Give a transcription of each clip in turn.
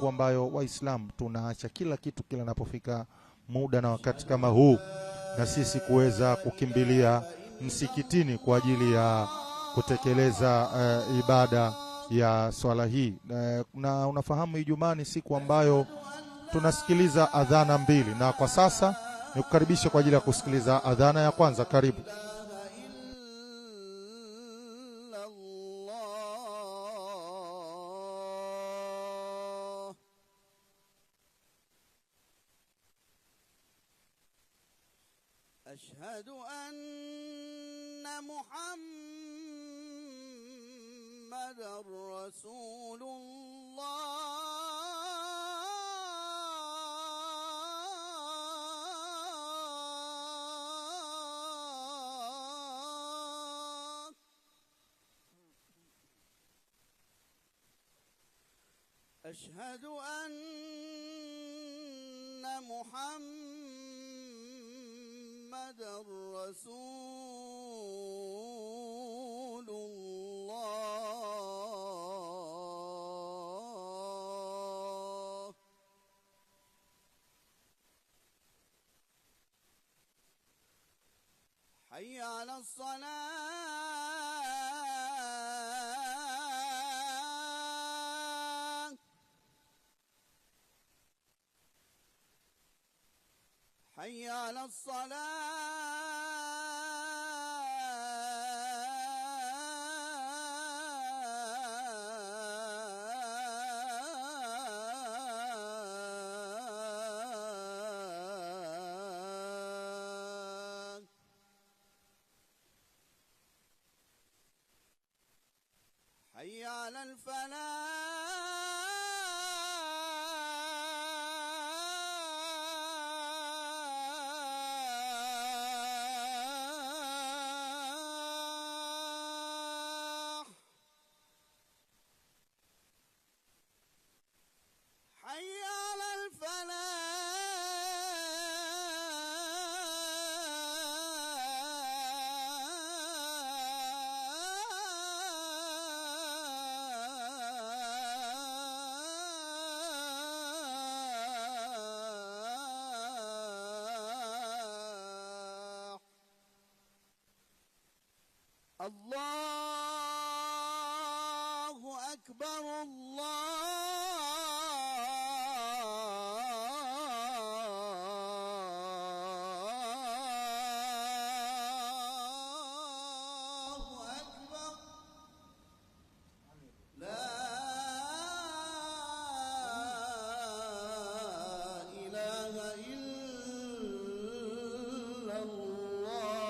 siku ambayo Waislamu tunaacha kila kitu kila napofika muda na wakati kama huu, na sisi kuweza kukimbilia msikitini kwa ajili ya kutekeleza ibada ya swala hii. Na unafahamu Ijumaa ni siku ambayo tunasikiliza adhana mbili, na kwa sasa nikukaribisha kwa ajili ya kusikiliza adhana ya kwanza. Karibu. أشهد أن محمد رسول الله أشهد أن محمد رسول الله حي على الصلاة حي على الصلاة حي على الفلاح حي على الفلاح الله أكبر الله أكبر لا إله إلا الله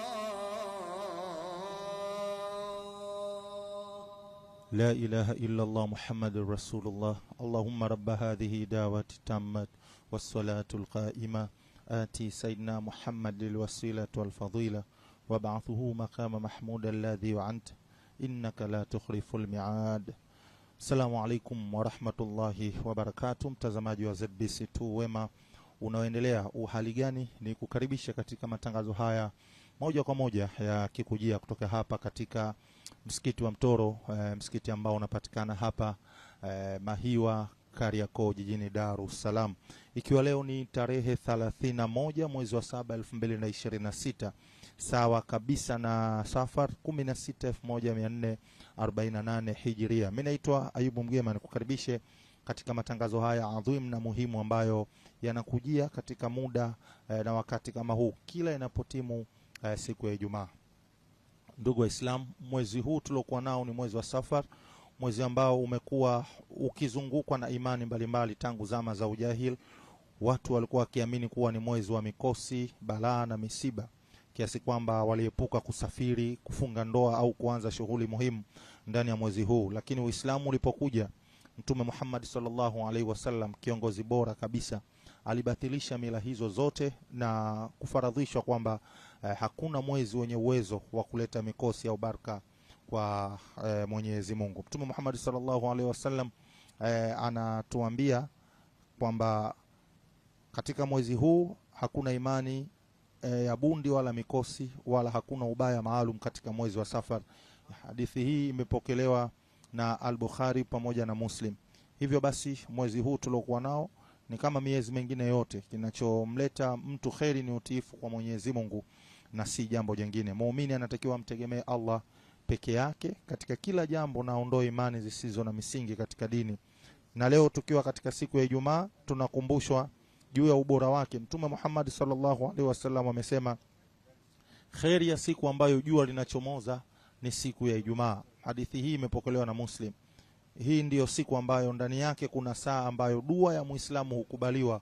لا إله إلا الله محمد رسول الله. اللهم رب هذه دعوة التامة والصلاة القائمة آتي سيدنا محمد الوسيلة والفضيلة وابعثه مقام محمود الذي وعنت إنك لا تخلف الميعاد. Assalamu alaikum wa rahmatullahi wa barakatuh. Mtazamaji wa ZBC2 wema unaoendelea, uhali gani? Ni kukaribisha katika matangazo haya moja kwa moja ya kikujia kutoka hapa katika msikiti wa Mtoro, msikiti ambao unapatikana hapa Mahiwa Kariakoo jijini Dar es Salaam. Ikiwa leo ni tarehe 31 mwezi wa 7 2026, sawa kabisa na Safar 16 1448 Hijria. Mimi naitwa Ayubu Mgema, nikukaribishe katika matangazo haya adhim na muhimu ambayo yanakujia katika muda na wakati kama huu kila inapotimu siku ya Ijumaa. Ndugu wa Islam, mwezi huu tuliokuwa nao ni mwezi wa Safar, mwezi ambao umekuwa ukizungukwa na imani mbalimbali tangu zama za ujahil. Watu walikuwa wakiamini kuwa ni mwezi wa mikosi, balaa na misiba, kiasi kwamba waliepuka kusafiri, kufunga ndoa au kuanza shughuli muhimu ndani ya mwezi huu. Lakini Uislamu ulipokuja, Mtume Muhammad sallallahu alaihi wasallam, kiongozi bora kabisa, alibatilisha mila hizo zote na kufaradhishwa kwamba hakuna mwezi wenye uwezo wa kuleta mikosi au baraka kwa Mwenyezi Mungu. Mtume Muhammad sallallahu alaihi wasallam anatuambia kwamba katika mwezi huu hakuna imani ya bundi wala mikosi, wala hakuna ubaya maalum katika mwezi wa Safar. Hadithi hii imepokelewa na Al-Bukhari pamoja na Muslim. Hivyo basi mwezi huu tuliokuwa nao ni kama miezi mingine yote, kinachomleta mtu kheri ni utiifu kwa Mwenyezi Mungu na si jambo jingine. Muumini anatakiwa mtegemee Allah peke yake katika kila jambo na aondoe imani zisizo na misingi katika dini. Na leo tukiwa katika siku ya Ijumaa tunakumbushwa juu ya ubora wake. Mtume Muhammad sallallahu alaihi wasallam amesema kheri ya siku ambayo jua linachomoza ni siku ya Ijumaa. Hadithi hii imepokelewa na Muslim. Hii ndiyo siku ambayo ndani yake kuna saa ambayo dua ya Muislamu hukubaliwa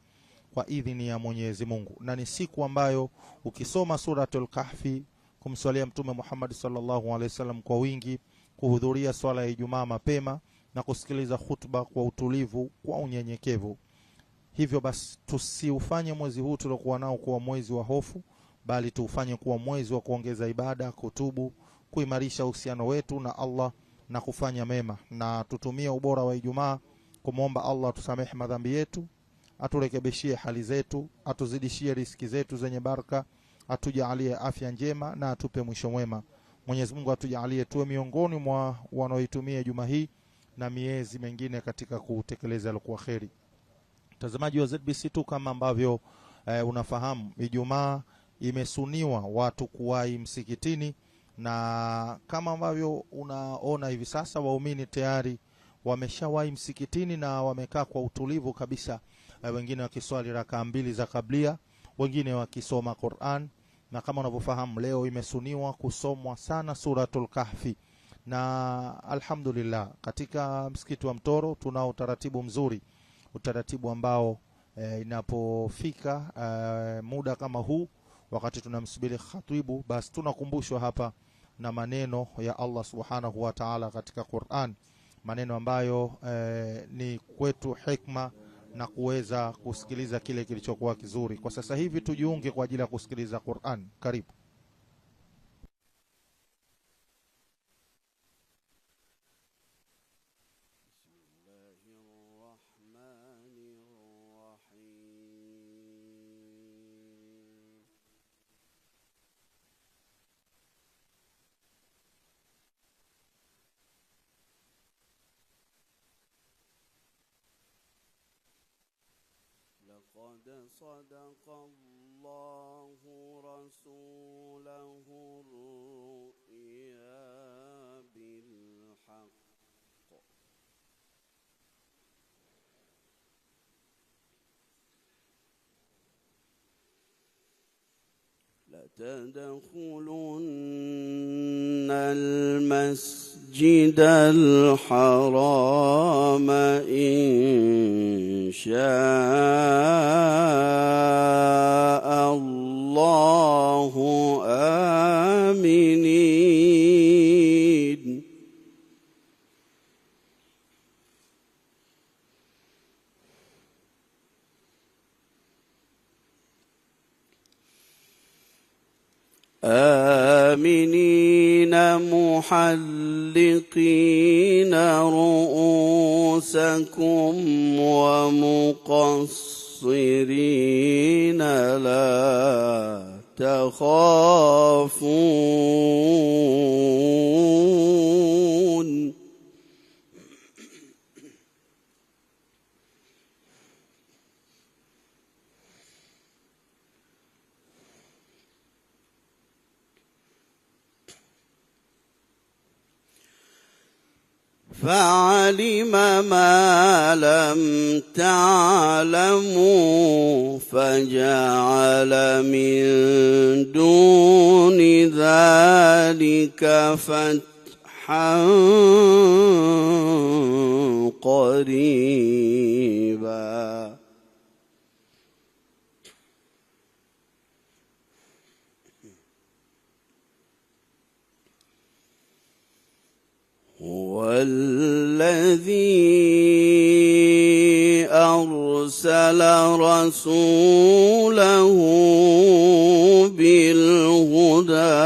kwa idhini ya Mwenyezi Mungu, na ni siku ambayo ukisoma suratul Kahfi, kumswalia Mtume Muhammad sallallahu alaihi wasallam kwa wingi, kuhudhuria swala ya Ijumaa mapema na kusikiliza khutba kwa utulivu, kwa unyenyekevu. Hivyo basi tusiufanye mwezi huu tuliokuwa nao kuwa mwezi wa hofu, bali tuufanye kuwa mwezi wa kuongeza ibada, kutubu, kuimarisha uhusiano wetu na Allah na kufanya mema. Na tutumie ubora wa Ijumaa kumwomba Allah tusamehe madhambi yetu, aturekebishie hali zetu, atuzidishie riziki zetu zenye baraka, atujalie afya njema na atupe mwisho mwema. Mwenyezi Mungu atujalie tuwe miongoni mwa wanaoitumia Ijumaa hii na miezi mengine katika kutekeleza yaliokuwa kheri. Mtazamaji wa ZBC2, kama ambavyo unafahamu, Ijumaa imesuniwa watu kuwahi msikitini, na kama ambavyo unaona hivi sasa waumini tayari wameshawahi msikitini na wamekaa kwa utulivu kabisa, wengine wakiswali rakaa 2 za kablia, wengine wakisoma Qur'an. Na kama unavyofahamu, leo imesuniwa kusomwa sana suratul Kahfi, na alhamdulillah katika msikiti wa Mtoro tunao utaratibu mzuri, utaratibu ambao inapofika muda kama huu, wakati tunamsubiri khatibu, basi tunakumbushwa hapa na maneno ya Allah subhanahu wa ta'ala katika Qur'an, maneno ambayo ni kwetu hikma na kuweza kusikiliza kile kilichokuwa kizuri. Kwa sasa hivi tujiunge kwa ajili ya kusikiliza Qur'an. Karibu. لقد صدق الله رسوله الرؤيا بالحق لتدخلن المسجد الحرام إن شاء الله آمنين محلقين رؤوسكم ومقصرين لا تخافون فعلم ما لم تعلموا فجعل من دون ذلك فتحا قريبا هو الذي أرسل رسوله بالهدى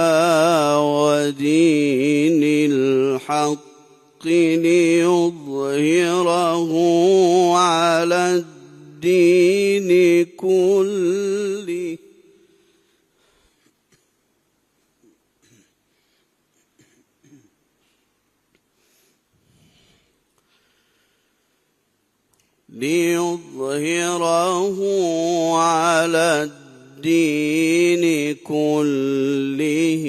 ودين الحق ليظهره على الدين كله ليظهره على الدين كله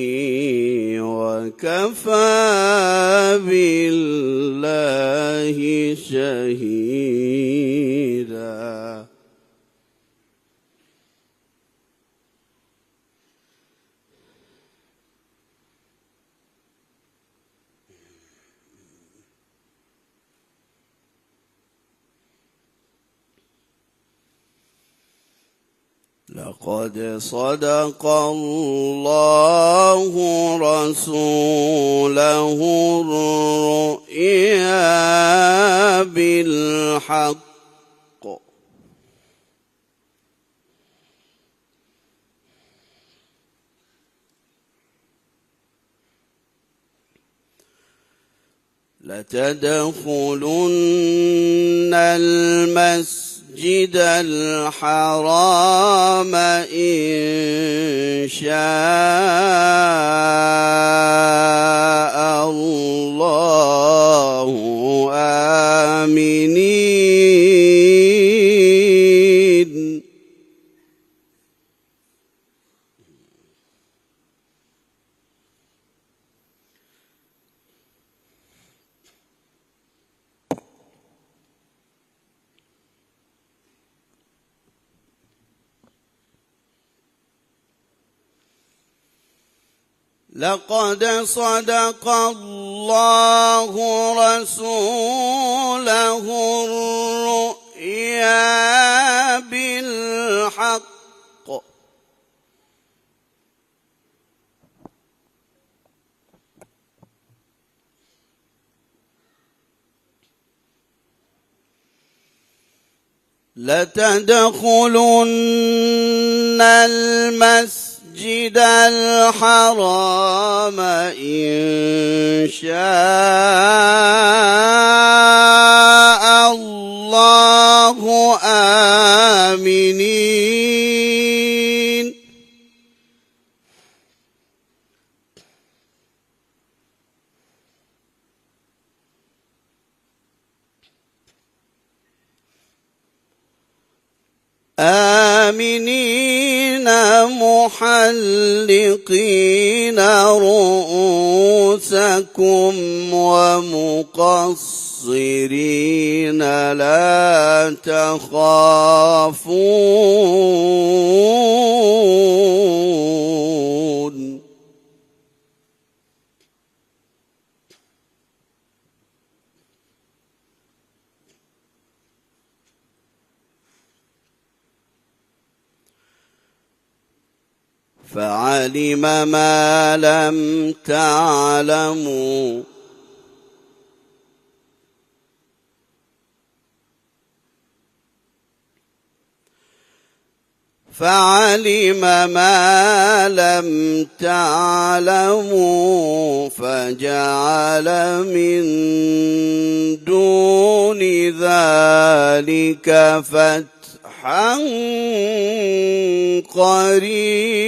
وكفى بالله شهيدا. لقد صدق الله رسوله الرؤيا بالحق لتدخلن المسجد الحرام إن شاء الله آمنين. لقد صدق الله رسوله الرؤيا بالحق لتدخلن المسجد الحرام إن شاء الله آمنين. آمنين محلقين رؤوسكم ومقصرين لا تخافون. فعلم ما لم تعلموا فجعل من دون ذلك فتحا قريبا.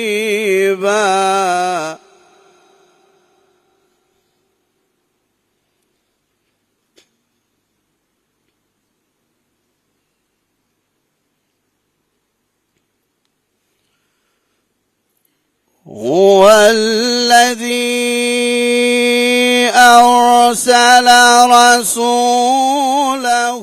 هو الذي أرسل رسوله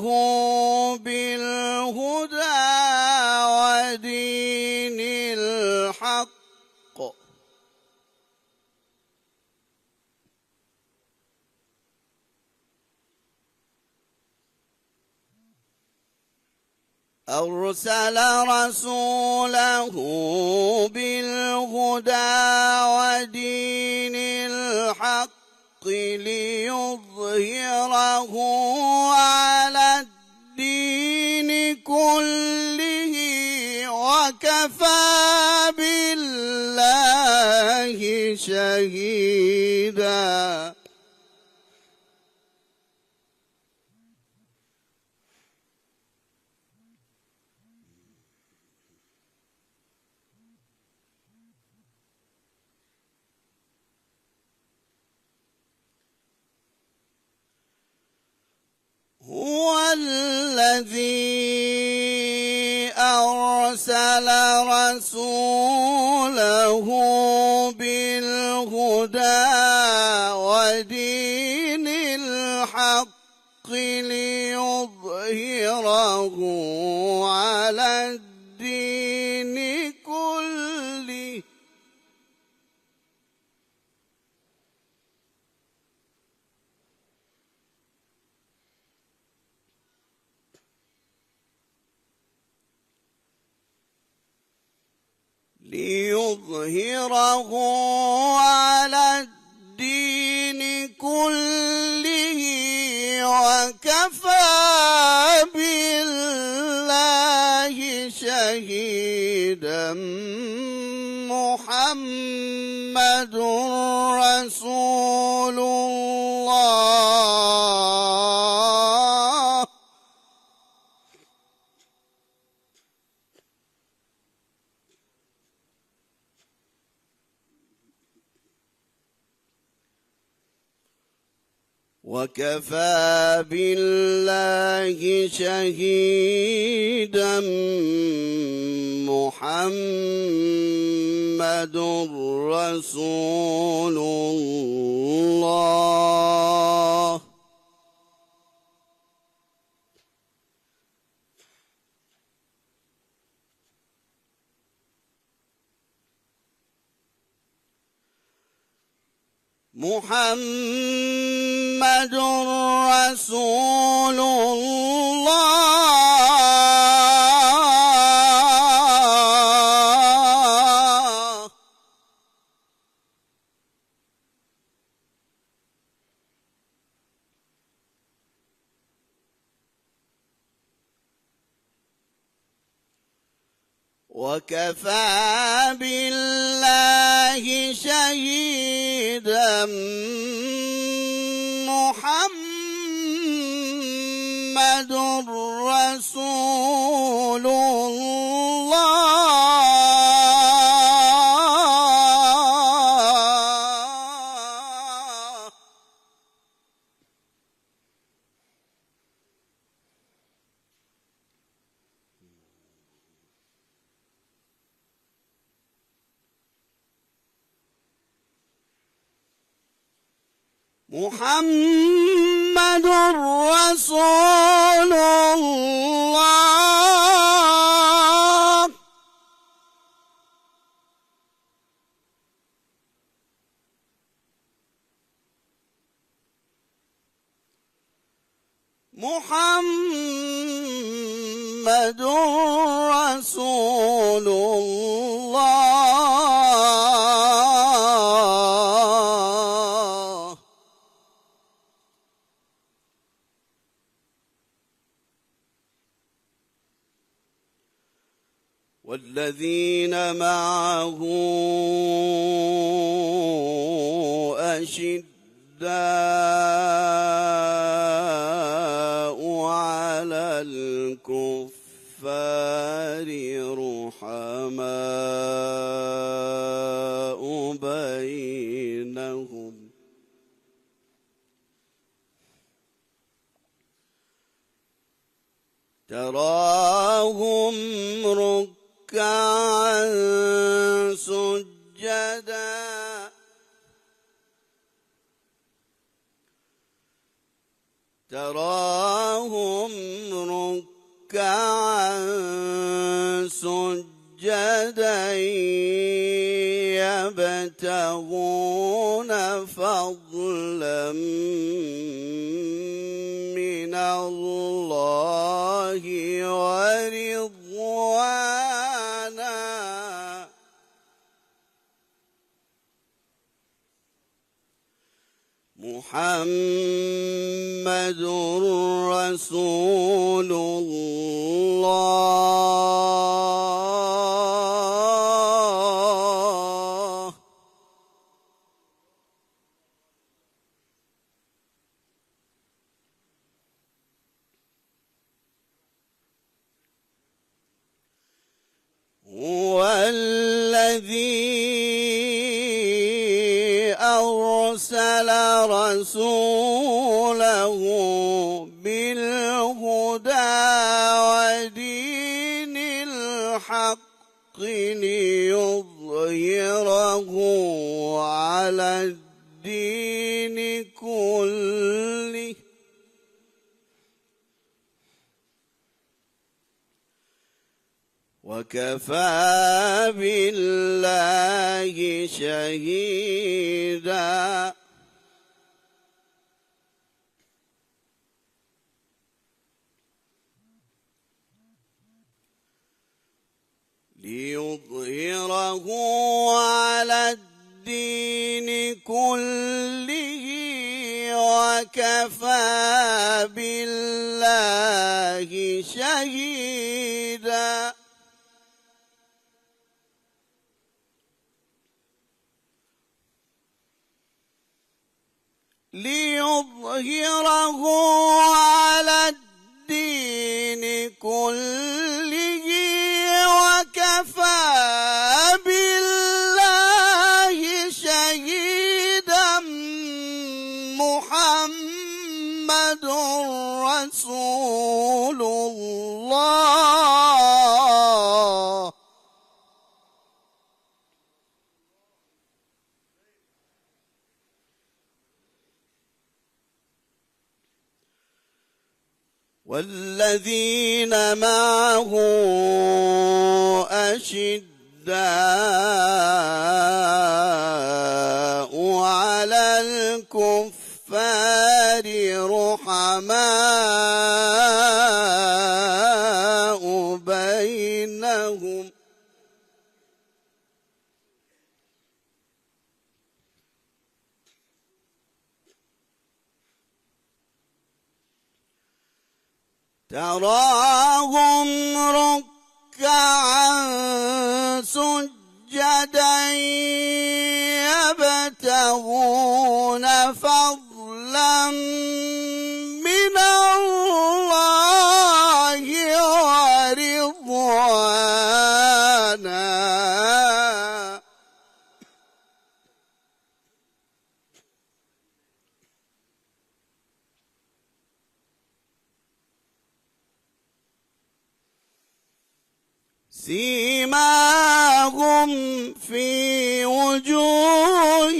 بالهدى ودين الحق ليظهره على الدين كله وكفى بالله شهيدا. هو الذي أرسل رسوله بالهدى ودين الحق ليظهره على الدين كله على الدين كله وكفى بالله شهيدا محمد رسول الله وكفى بالله شهيدا محمد رسول الله محمد رسول الله وكفى بالله شهيدا محمد رسول الله محمد رسول الله محمد رسول الله والذين معه أشداء على الكفار رحماء بينهم تراهم ركعا سجدا تراهم ركعا سجدا يبتغون فضلا من الله ورضوانا محمد رسول الله هو الذي أرسل رسوله بالهدى ودين بالحق ليظهره على الدين كله وكفى بالله شهيدا ليظهره على الدين كله وكفى بالله شهيدا ليظهره على الدين كله وكفى بالله شهيدا محمد رسول الله والذين معه أشداء على الكفار رحماء بينهم تراهم ركعا سجدا يبتغون فضلا من الله ورضوانا سيماهم في وجوههم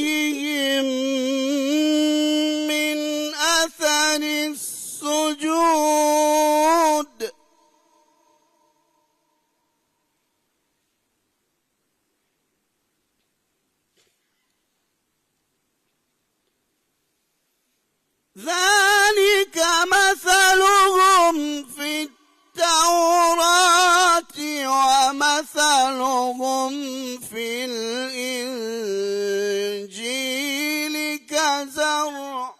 من أثر السجود ذلك مثلهم في التوراة ومثلهم في الإنجيل كزرع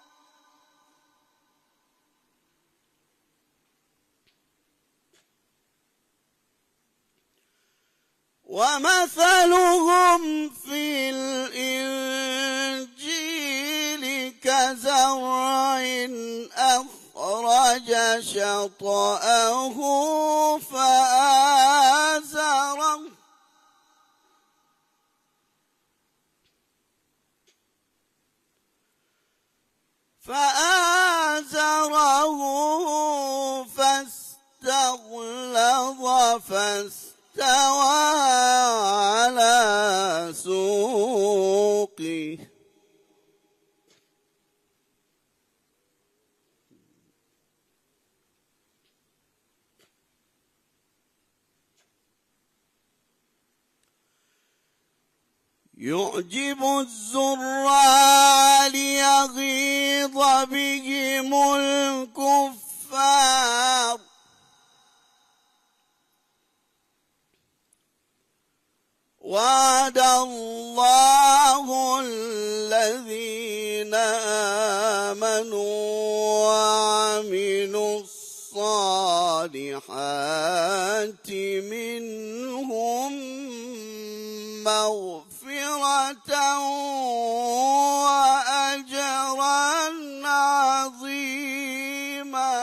ومثلهم في الإنجيل كزرع أخرج شطأه فآزره فاستغلظ فاستوى على سوقه يعجب الزراع ليغيظ بهم الكفار وعد الله الذين آمنوا وعملوا الصالحات منهم مغفرة وأجرا عظيما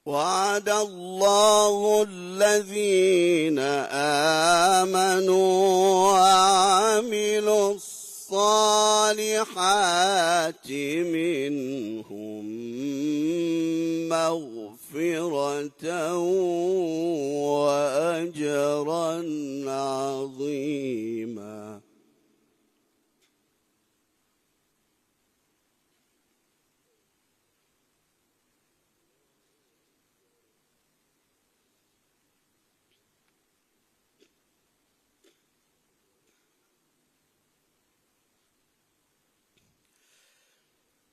وعد الله الذين آمنوا وعملوا الصالحات الصالحات منهم مغفرة وأجرا عظيما.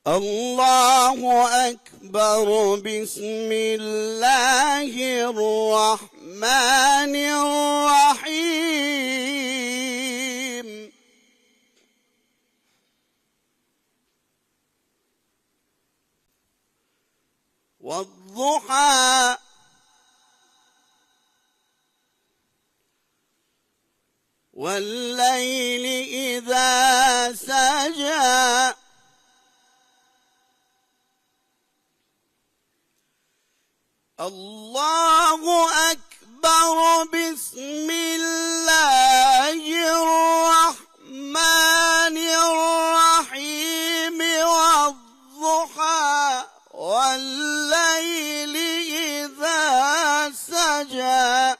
الله أكبر. بسم الله الرحمن الرحيم. والضحى والليل إذا سجى الله أكبر. بسم الله الرحمن الرحيم. والضحى والليل إذا سجى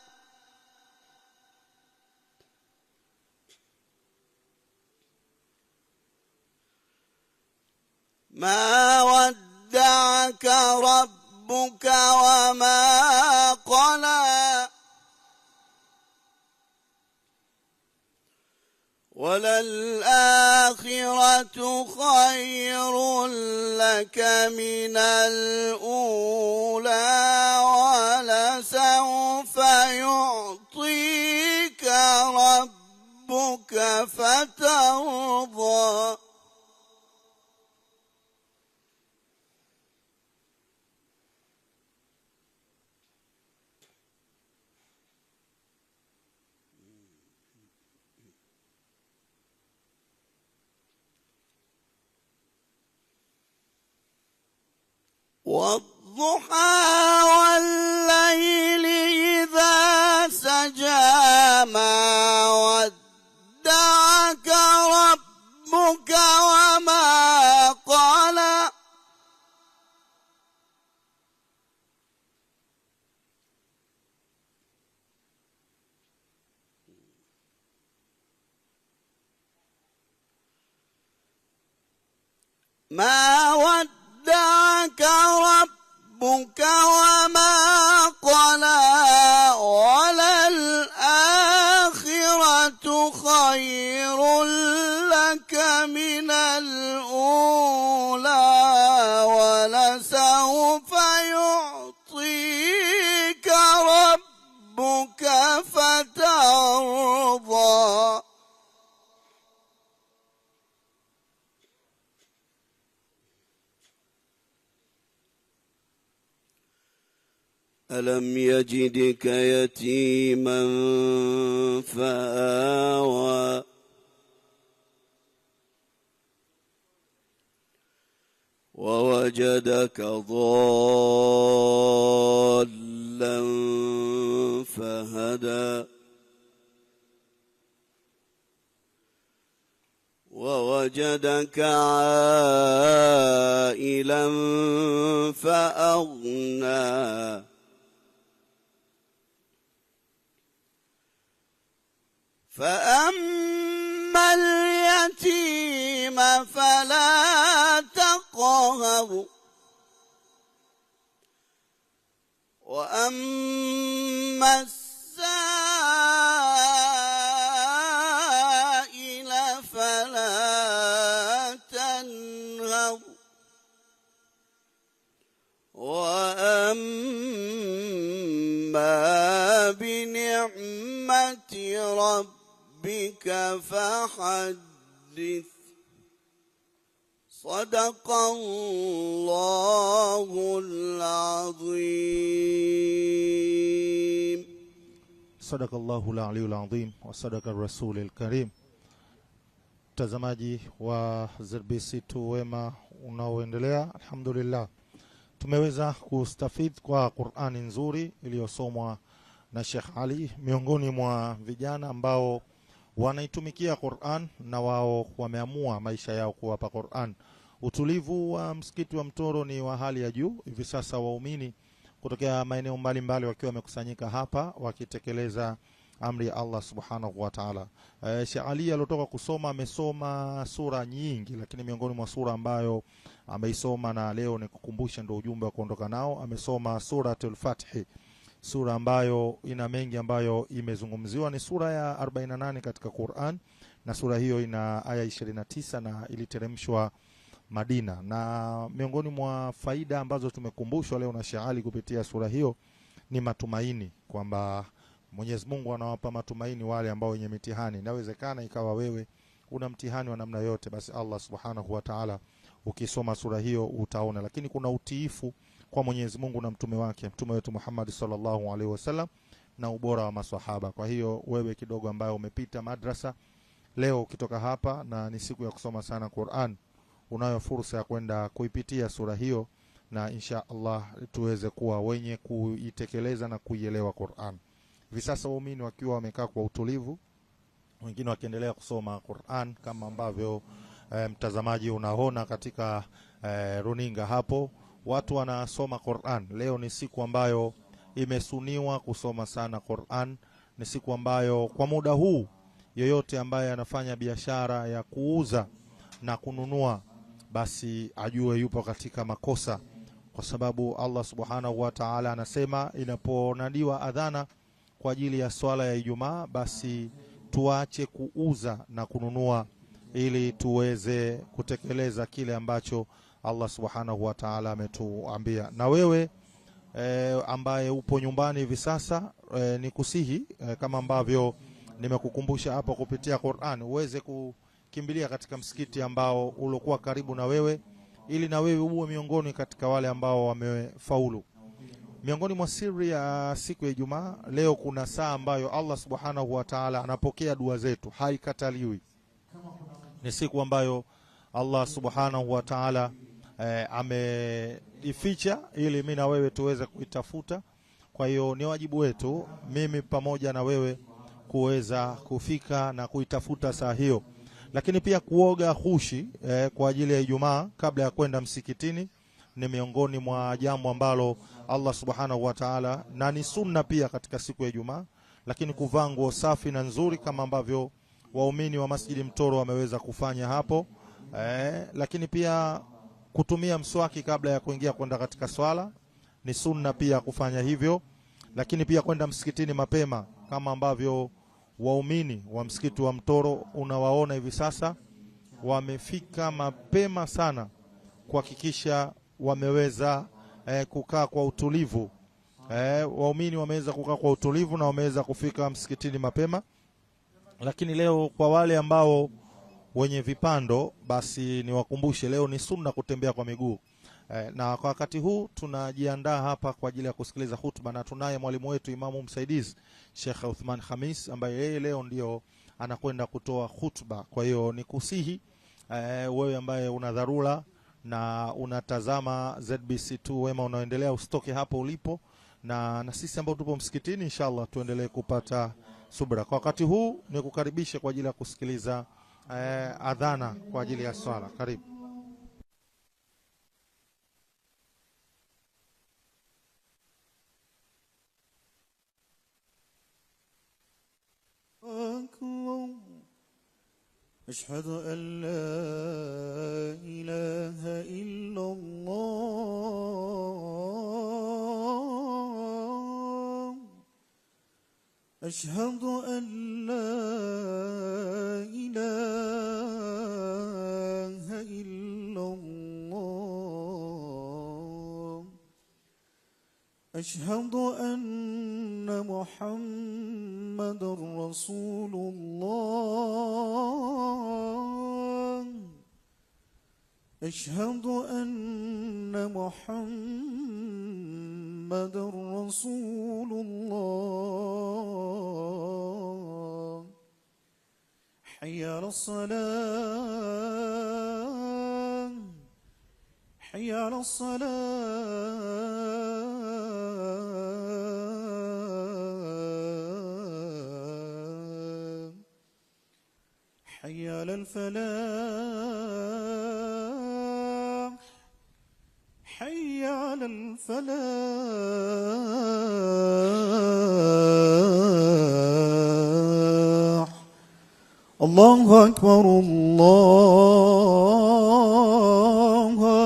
ما ودعك ربك وما قلى وللآخرة خير لك من الأولى ولسوف يعطيك ربك فترضى. والضحى والليل إذا سجى ما ودعك ربك وما قلى ما ودعك ربك وما قلى وللآخرة خير لك من الأولى ولسوف يعطيك ربك فترضى. ألم يجدك يتيما فآوى ووجدك ضالا فهدى ووجدك عائلا فأغنى فأما اليتيم فلا تقهر وأما السائل فلا تنهر وأما بنعمة ربك فحدث. صدق الله العظيم. صدق الله العلي العظيم وصدق الرسول الكريم. Mtazamaji wa ZBC tu wema unaoendelea, alhamdulillah tumeweza kustafid kwa Qur'ani nzuri iliyosomwa na Sheikh Ali miongoni mwa vijana ambao wanaitumikia Qur'an na wao wameamua maisha yao kuwapa Qur'an. Utulivu wa msikiti wa Mtoro ni wa hali ya juu. Hivi sasa waumini kutokea maeneo mbalimbali wakiwa wamekusanyika hapa wakitekeleza amri ya Allah subhanahu wa ta'ala. Sheikh Ali aliyotoka kusoma amesoma sura nyingi, lakini miongoni mwa sura ambayo ameisoma na leo nikukumbusha ndio ujumbe wa kuondoka nao, amesoma suratul Fath. Sura ambayo ina mengi ambayo imezungumziwa, ni sura ya 48 katika Qur'an, na sura hiyo ina aya 29 na iliteremshwa Madina. Na miongoni mwa faida ambazo tumekumbushwa leo na Sheikh Ali kupitia sura hiyo ni matumaini, kwamba Mwenyezi Mungu anawapa matumaini wale ambao wenye mitihani. Inawezekana ikawa wewe una mtihani wa namna yote, basi Allah subhanahu wa ta'ala ukisoma sura hiyo utaona. Lakini kuna utiifu kwa Mwenyezi Mungu na mtume wake, mtume wetu Muhammad sallallahu alaihi wasallam, na ubora wa maswahaba. Kwa hiyo wewe kidogo ambaye umepita madrasa leo ukitoka hapa na ni siku ya kusoma sana Qur'an, unayo fursa ya kwenda kuipitia sura hiyo, na insha Allah tuweze kuwa wenye kuitekeleza na kuielewa Qur'an. Hivi sasa waumini wakiwa wamekaa kwa utulivu, wengine wakiendelea kusoma Qur'an kama ambavyo mtazamaji unaona katika runinga hapo, watu wanasoma Qur'an. Leo ni siku ambayo imesuniwa kusoma sana Qur'an. Ni siku ambayo kwa muda huu yoyote ambaye anafanya biashara ya kuuza na kununua, basi ajue yupo katika makosa, kwa sababu Allah subhanahu wa ta'ala anasema inaponadiwa adhana kwa ajili ya swala ya Ijumaa, basi tuache kuuza na kununua ili tuweze kutekeleza kile ambacho Allah subhanahu wa ta'ala ametuambia. Na wewe ambaye upo nyumbani hivi sasa, ni kusihi kama ambavyo nimekukumbusha hapo kupitia Qur'an, uweze kukimbilia katika msikiti ambao uliokuwa karibu na wewe, ili na wewe uwe miongoni katika wale ambao wamefaulu. Miongoni mwa siri ya siku ya Ijumaa, leo kuna saa ambayo Allah subhanahu wa ta'ala anapokea dua zetu, haikataliwi. Ni siku ambayo Allah subhanahu wa ta'ala ameificha ili mimi na wewe tuweze kuitafuta. Kwa hiyo ni wajibu wetu, mimi pamoja na wewe, kuweza kufika na kuitafuta saa hiyo. Lakini pia kuoga hushi kwa ajili ya Ijumaa kabla ya kwenda msikitini ni miongoni mwa jambo ambalo Allah subhanahu wa ta'ala, na ni sunna pia katika siku ya Ijumaa. Lakini kuvaa nguo safi na nzuri kama ambavyo waumini wa Masjidi Mtoro wameweza kufanya hapo. Lakini pia kutumia mswaki kabla ya kuingia kwenda katika swala ni sunna pia kufanya hivyo. Lakini pia kwenda msikitini mapema kama ambavyo waumini wa msikiti wa Mtoro unawaona hivi sasa wamefika mapema sana kuhakikisha wameweza kukaa kwa utulivu. Waumini wameweza kukaa kwa utulivu na wameweza kufika msikitini mapema. Lakini leo kwa wale ambao wenye vipando, basi niwakumbushe leo ni sunna kutembea kwa miguu. Na kwa wakati huu tunajiandaa hapa kwa ajili ya kusikiliza hutuba, na tunaye mwalimu wetu imamu msaidizi Sheikh Uthman Khamis ambaye yeye leo ndio anakwenda kutoa hutuba. Kwa hiyo nikusihi wewe ambaye una dharura na unatazama ZBC2 wema unaoendelea, usitoke hapo ulipo, na sisi ambao tupo msikitini inshallah tuendelee kupata subra. Kwa wakati huu nikukaribishe kwa ajili ya kusikiliza adhana kwa ajili ya swala. Karibu. أشهد أن لا إله إلا الله أشهد أن لا إله إلا الله أشهد أن محمد رسول الله أشهد أن محمد رسول الله حي على الصلاة حي على الصلاة على الفلاح حي على الفلاح الله أكبر الله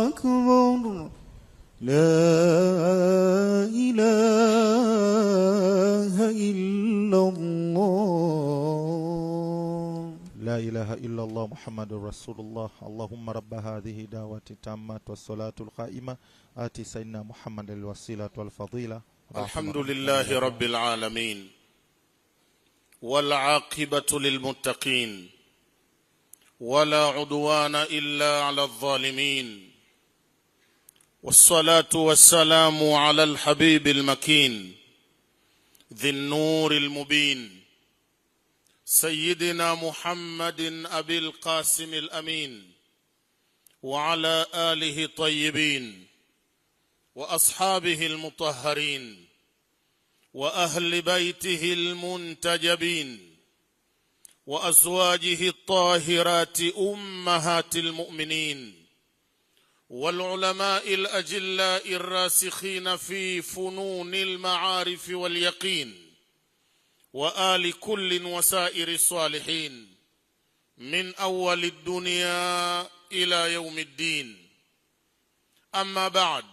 أكبر لا إله إلا الله لا إله إلا الله محمد رسول الله اللهم رب هذه دعوة التامة والصلاة القائمة آتي سيدنا محمد الوسيلة والفضيلة. الحمد لله رب العالمين والعاقبة للمتقين ولا عدوان إلا على الظالمين والصلاة والسلام على الحبيب المكين ذي النور المبين سيدنا محمد أبي القاسم الأمين وعلى آله طيبين وأصحابه المطهرين وأهل بيته المنتجبين وأزواجه الطاهرات أمهات المؤمنين والعلماء الأجلاء الراسخين في فنون المعارف واليقين وآل كل وسائر الصالحين من أول الدنيا إلى يوم الدين. أما بعد،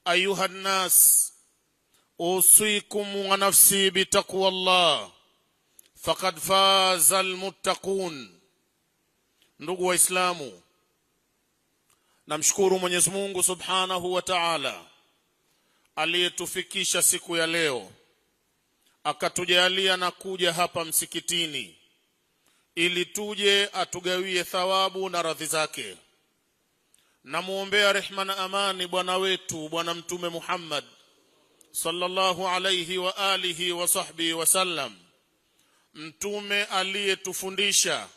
أيها الناس، أوصيكم ونفسي بتقوى الله فقد فاز المتقون. Ndugu Waislamu, namshukuru Mwenyezi Mungu Subhanahu wa Ta'ala aliyetufikisha siku ya leo, akatujalia na kuja hapa msikitini ili tuje atugawie thawabu na radhi zake. Namuombea rehma na amani bwana wetu bwana mtume Muhammad sallallahu alayhi wa alihi wa sahbihi wasallam, mtume aliyetufundisha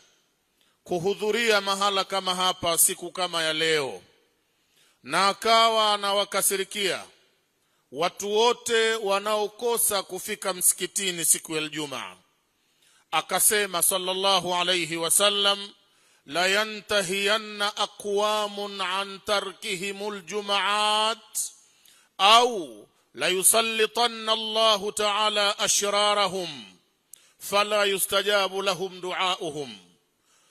kuhudhuria mahala kama hapa siku kama ya leo, na akawa anawakasirikia watu wote wanaokosa kufika msikitini siku ya Ijumaa. Akasema sallallahu alayhi wasallam, la yantahiyanna aqwamun an tarkihimul jumaat au la yusallitanna Allahu ta'ala ashrarahum fala yustajabu lahum du'auhum.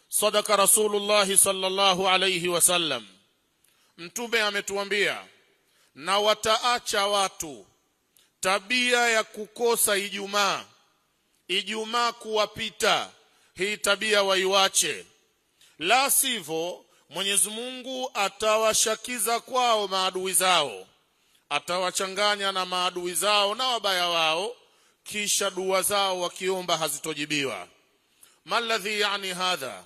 Sadaka Rasulullah sallallahu alayhi wasallam. Mtume ametuambia, na wataacha watu tabia ya kukosa Ijumaa kuwapita, hii tabia waiwache, la sivyo Mwenyezi Mungu atawashakiza kwao maadui zao, atawachanganya na maadui zao na wabaya wao, kisha dua zao wakiomba hazitojibiwa. Maladhi yani hadha,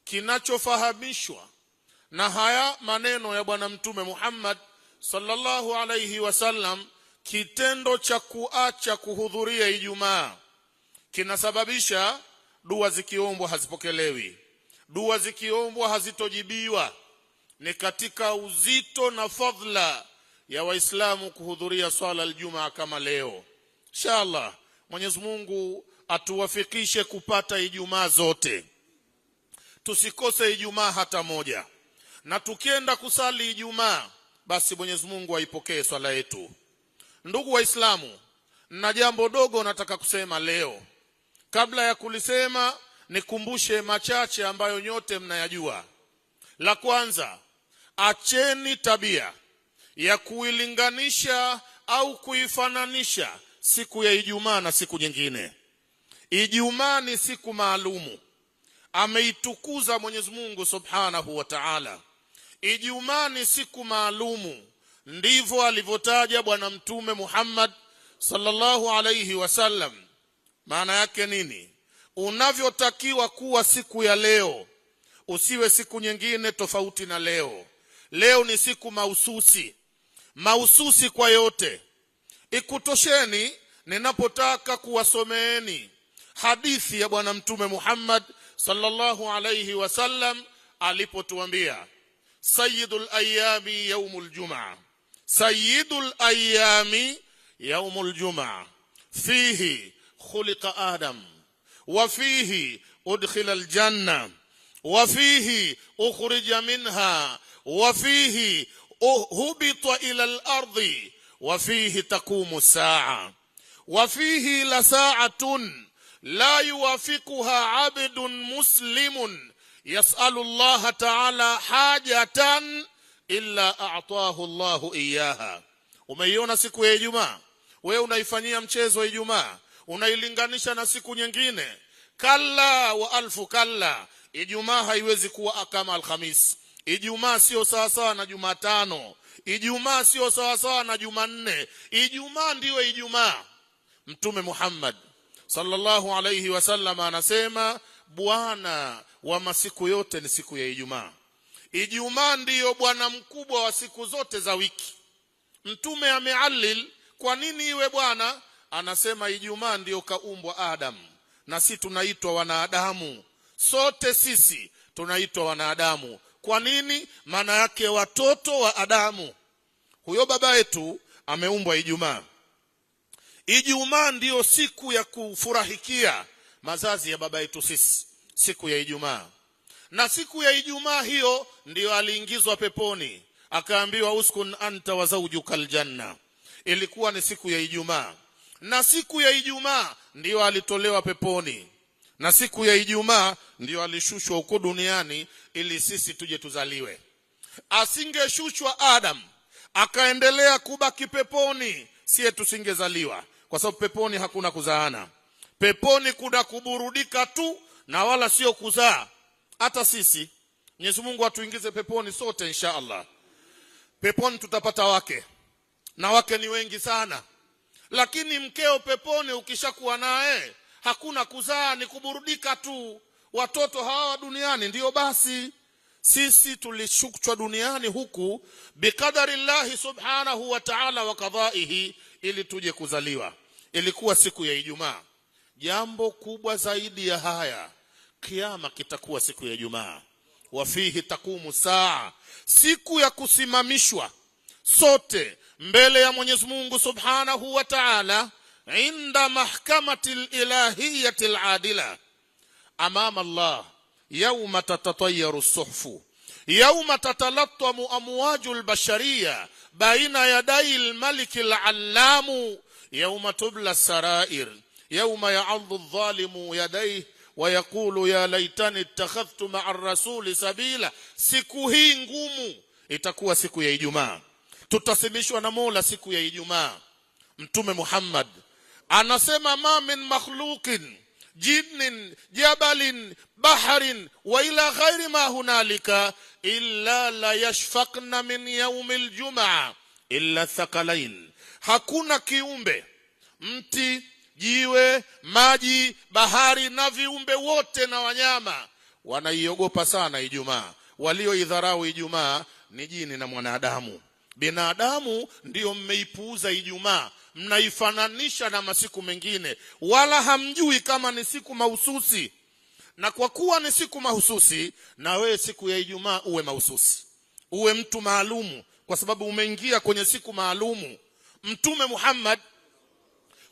kinachofahamishwa na haya maneno ya bwana mtume Muhammad sallallahu alayhi wasallam, kitendo cha kuacha kuhudhuria Ijumaa kinasababisha dua zikiombwa hazipokelewi, dua zikiombwa hazitojibiwa. Ni katika uzito na fadhila ya Waislamu kuhudhuria swala al-Jumaa kama leo. Inshallah Mwenyezi Mungu atuwafikishe kupata Ijumaa zote, tusikose Ijumaa hata moja, na tukienda kusali Ijumaa basi Mwenyezi Mungu aipokee swala yetu. Ndugu Waislamu, na jambo dogo nataka kusema leo. Kabla ya kulisema, nikumbushe machache ambayo nyote mnayajua. La kwanza, acheni tabia ya kuilinganisha au kuifananisha siku ya Ijumaa na siku nyingine. Ijumaa ni siku maalumu, ameitukuza Mwenyezi Mungu Subhanahu wa Ta'ala. Ijumaa ni siku maalumu, ndivyo alivyotaja bwana mtume Muhammad sallallahu alayhi wasallam. Maana yake nini? Unavyotakiwa kuwa siku ya leo, usiwe siku nyingine tofauti na leo. Leo ni siku mahususi kwa yote. Ikutosheni ninapotaka kuwasomeeni hadithi ya bwana mtume Muhammad sallallahu alayhi wasallam alipotuambia, sayyidul ayami yaumul jumaa, sayyidul ayami yaumul jumaa, fihi khuliqa Adam wa fihi udkhila aljanna wa fihi ukhrija minha wa fihi hubita ila al-ardi wa fihi taqumu as-sa'a wa fihi la sa'atun la yuwafiquha 'abdun muslimun yas'alu Allah ta'ala hajatan illa a'tahu Allah iyyaha. Umeiona siku ya Ijumaa? Wewe unaifanyia mchezo Ijumaa, unailinganisha na siku nyingine. Kalla wa alfu kalla. Ijumaa haiwezi kuwa kama Alhamis. Ijumaa sio sawa sawa na Jumatano. Ijumaa sio sawa sawa na Jumanne. Ijumaa ndiyo Ijumaa. Mtume Muhammad sallallahu alayhi wasallam anasema bwana wa masiku yote ni siku ya Ijumaa. Ijumaa ndiyo bwana mkubwa wa siku zote za wiki. Mtume amealil kwa nini iwe bwana? Anasema Ijumaa ndiyo kaumbwa Adam, na sisi tunaitwa wanadamu. Sote sisi tunaitwa wanadamu. Kwa nini? Maana yake watoto wa Adamu. Huyo baba yetu ameumbwa Ijumaa. Ijumaa ndiyo siku ya kufurahikia mazazi ya baba yetu sisi, siku ya Ijumaa. Na siku ya Ijumaa hiyo ndiyo aliingizwa peponi, akaambiwa uskun anta wa zawjuka aljanna. Ilikuwa ni siku ya Ijumaa. Na siku ya Ijumaa ndiyo alitolewa peponi. Na siku ya Ijumaa ndiyo alishushwa huko duniani ili sisi tuje tuzaliwe. Asingeshushwa Adam akaendelea kubaki peponi, sie tusingezaliwa, kwa sababu peponi hakuna kuzaana. Peponi kuna kuburudika tu na wala sio kuzaa. Hata sisi Mwenyezi Mungu atuingize peponi sote insha Allah. Peponi tutapata wake, na wake ni wengi sana. Lakini mkeo peponi ukishakuwa naye hakuna kuzaa, ni kuburudika tu. Watoto hawa duniani ndio basi. Sisi tulishukishwa duniani huku bikadarillahi subhanahu wa ta'ala wa qadaihi ili tuje kuzaliwa. Ilikuwa siku ya Ijumaa. Jambo kubwa zaidi ya haya, kiyama kitakuwa siku ya Ijumaa. Wa fihi taqumu saa, siku ya kusimamishwa sote mbele ya Mwenyezi Mungu subhanahu wa ta'ala inda mahkamatil ilahiyatil adila amama Allah yawma tatatayyaru as-suhfu yawma tatalattamu amwajul bashariyya baina yaday al-malik al-allam yawma tubla as-sarair yawma ya'adhu adh-dhalimu yadayhi wa yaqulu ya laitani ittakhadhtu ma'a ar-rasuli sabila. Siku hii ngumu itakuwa siku ya Ijumaa. Tutasimamishwa na Mola siku ya Ijumaa. Mtume Muhammad anasema ma min makhluqin jinnin jabalin baharin wa ila ghairi ma hunalika illa la yashfaqna min yawmil jumaa illa thaqalain. Hakuna kiumbe, mti, jiwe, maji, bahari na viumbe wote na wanyama wanaiogopa sana Ijumaa. Walioidharau Ijumaa ni jini na mwanadamu. Binadamu ndio mmeipuuza Ijumaa, mnaifananisha na masiku mengine, wala hamjui kama ni siku mahususi. Na kwa kuwa ni siku mahususi, na wewe siku ya Ijumaa uwe mahususi, uwe mtu maalumu, kwa sababu umeingia kwenye siku maalumu. Mtume Muhammad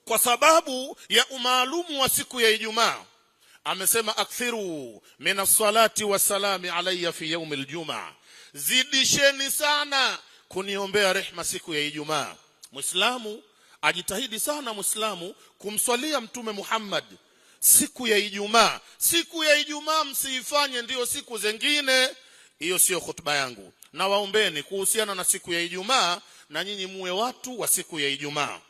kwa sababu ya umaalumu wa siku ya Ijumaa amesema akthiru minas salati wassalami alayya fi yawmil jumaa, zidisheni sana kuniombea rehema siku ya Ijumaa. Muislamu ajitahidi sana, Muislamu kumswalia Mtume Muhammad siku ya Ijumaa. Siku ya Ijumaa msiifanye ndio siku zingine. Hiyo sio khutba yangu. Na waombeni kuhusiana na siku ya Ijumaa, na nyinyi muwe watu wa siku ya Ijumaa.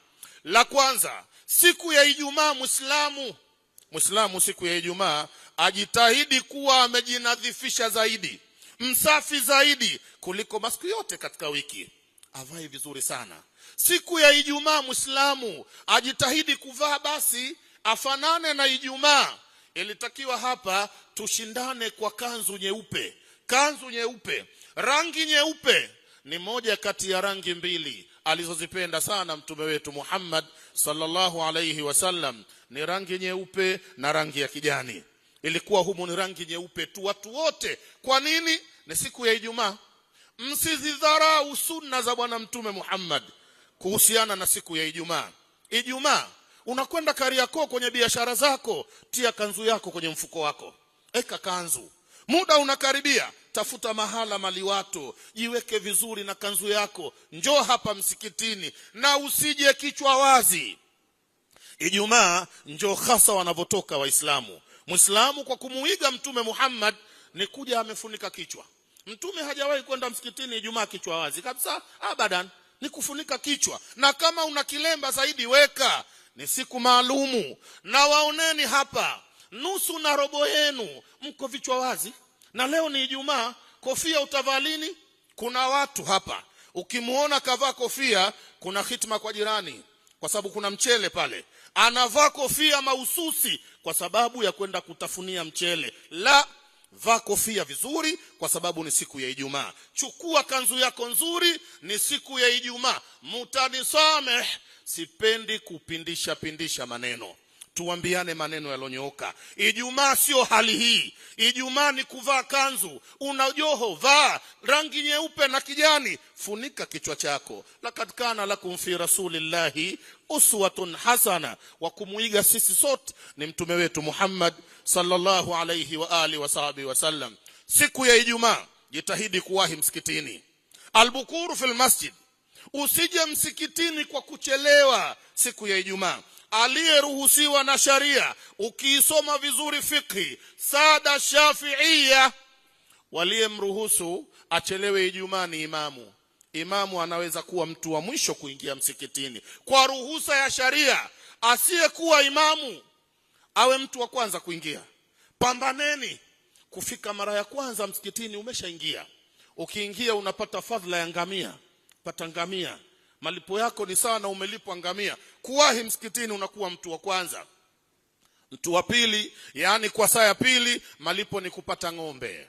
La kwanza, siku ya Ijumaa Muislamu siku ya Ijumaa ajitahidi kuwa amejinadhifisha zaidi, msafi zaidi kuliko masiku yote katika wiki. Avae vizuri sana. Siku ya Ijumaa Muislamu ajitahidi kuvaa basi afanane na Ijumaa. Ilitakiwa hapa tushindane kwa kanzu nyeupe. Kanzu nyeupe, rangi nyeupe ni moja kati ya rangi mbili alizozipenda sana mtume wetu Muhammad sallallahu alayhi wasallam, ni rangi nyeupe na rangi ya kijani. Ilikuwa humu ni rangi nyeupe tu watu wote. Kwa nini? Ni siku ya Ijumaa. Msizidharau sunna za bwana mtume Muhammad kuhusiana na siku ya Ijumaa. Ijumaa Unakwenda Kariakoo kwenye biashara zako, tia kanzu yako kwenye mfuko wako. Eka kanzu. Muda unakaribia, tafuta mahala maliwato, jiweke vizuri na kanzu yako. Njoo hapa msikitini na usije kichwa wazi. Ijumaa njoo hasa wanavotoka Waislamu. Muislamu kwa kumuiga Mtume Muhammad ni kuja amefunika kichwa. Mtume hajawahi kwenda msikitini Ijumaa kichwa wazi kabisa, abadan, ni kufunika kichwa. Na kama una kilemba zaidi weka, ni siku maalumu. Na waoneni hapa, nusu na robo yenu mko vichwa wazi. Na leo ni Ijumaa, kofia utavaa lini? Kuna watu hapa ukimuona kavaa kofia, kuna hitma kwa jirani kwa sababu kuna mchele pale, anavaa kofia mahususi kwa sababu ya kwenda kutafunia mchele. La, vaa kofia vizuri kwa sababu ni siku ya Ijumaa. Chukua kanzu yako nzuri, ni siku ya Ijumaa. Mutanisameh, sipendi kupindisha maneno. Tuambiane maneno yalonyooka. Ijumaa sio hali hii. Ijumaa ni kuvaa kanzu, una joho, vaa rangi nyeupe na kijani, funika kichwa chako. Laqad kana lakum fi rasulillahi uswatun hasana. Wa kumuiga sisi sote ni mtume wetu Muhammad sallallahu alayhi wa alihi wasallam. Siku ya Ijumaa jitahidi kuwahi msikitini. Albukuru fil masjid. Usije msikitini kwa kuchelewa siku ya Ijumaa. Aliyeruhusiwa na sharia, ukiisoma vizuri fiqhi, Sada Shafi'ia, waliyemruhusu achelewe Ijumaa ni imamu. Imamu anaweza kuwa mtu wa mwisho kuingia msikitini kwa ruhusa ya sharia. Asiyekuwa imamu awe mtu wa kwanza kuingia. Pambaneni kufika mara ya kwanza msikitini, umeshaingia. Ukiingia unapata fadhila ya ngamia, pata ngamia. Malipo yako ni sawa na umelipwa ngamia. Kuwahi msikitini unakuwa mtu wa kwanza. Mtu wa pili, yani kwa saa ya pili malipo ni kupata ng'ombe.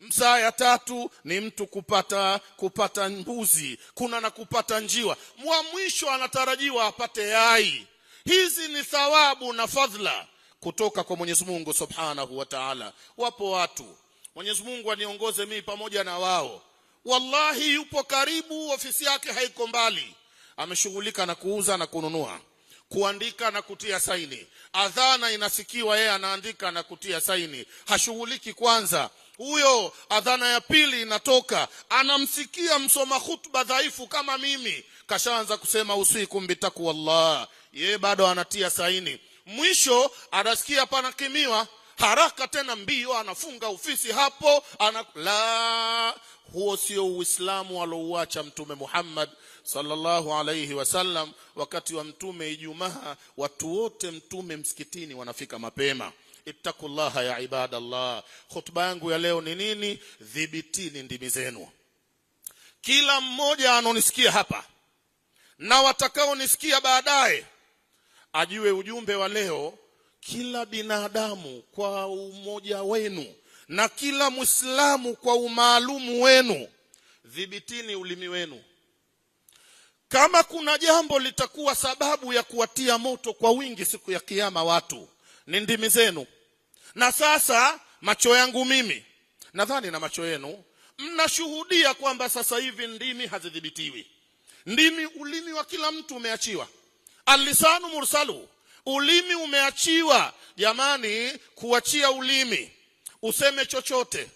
Saa ya tatu ni mtu kupata mbuzi, kuna na kupata njiwa. Mwa mwisho anatarajiwa apate yai. Hizi ni thawabu na fadhila kutoka kwa Mwenyezi Mungu Subhanahu wa Ta'ala. Wapo watu, Mwenyezi Mungu aniongoze mimi pamoja na wao, wallahi yupo karibu, ofisi yake haiko mbali, ameshughulika na kuuza na kununua, kuandika na kutia saini. Adhana inasikiwa, yeye anaandika na kutia saini, hashughuliki kwanza. Huyo adhana ya pili inatoka, anamsikia msoma khutba dhaifu kama mimi, kashaanza kusema usikum bitaqwallah, yeye bado anatia saini. Mwisho anasikia panakimiwa, haraka tena mbio anafunga ofisi hapo, la, huo sio Uislamu alouacha Mtume Muhammad sallallahu alayhi wasallam. Wakati wa Mtume Ijumaa, watu wote Mtume msikitini wanafika mapema. Ittaqullaha ya ibadallah. Khutba yangu ya leo ni nini? Dhibitini ndimi zenu. Kila mmoja anonisikia hapa na watakao nisikia baadaye ajue ujumbe wa leo. Kila binadamu kwa umoja wenu na kila Muislamu kwa umaalumu wenu, dhibitini ulimi wenu. Kama kuna jambo litakuwa sababu ya kuwatia moto kwa wingi siku ya kiyama watu, ni ndimi zenu. Na sasa macho yangu mimi, nadhani na macho yenu, mnashuhudia kwamba sasa hivi ndimi hazidhibitiwi. Ulimi wa kila mtu umeachiwa. Al-lisanu mursalu, ulimi umeachiwa. Jamani, kuachia ulimi useme chochote,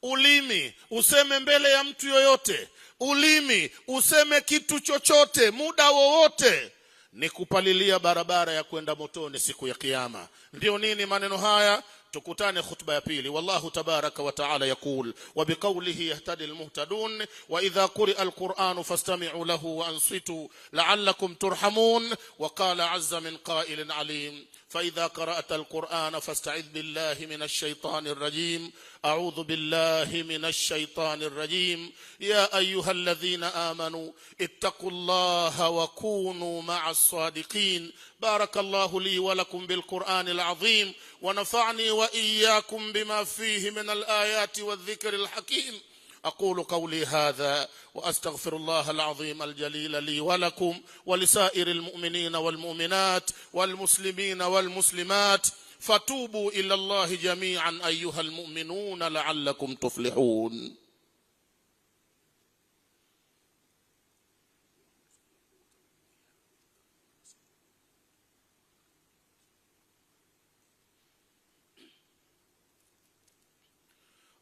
ulimi useme mbele ya mtu yoyote, ulimi useme kitu chochote muda wowote, ni kupalilia barabara ya kwenda motoni siku ya kiyama. Ndio nini maneno haya? Tukutane khutba ya pili. Wallahu tabaraka wa taala yaqul wa biqawlihi yahtadi almuhtadun wa idha quri'a alquran fastami'u lahu wa ansitu la'allakum turhamun. Wa qala 'azza min qa'ilin 'alim فإذا قرأت القرآن فاستعذ بالله من الشيطان الرجيم. أعوذ بالله من الشيطان الرجيم. يا أيها الذين آمنوا اتقوا الله وكونوا مع الصادقين. بارك الله لي ولكم بالقرآن العظيم ونفعني وإياكم بما فيه من الآيات والذكر الحكيم. أقول قولي هذا وأستغفر الله العظيم الجليل لي ولكم ولسائر المؤمنين والمؤمنات والمسلمين والمسلمات فتوبوا إلى الله جميعا أيها المؤمنون لعلكم تفلحون.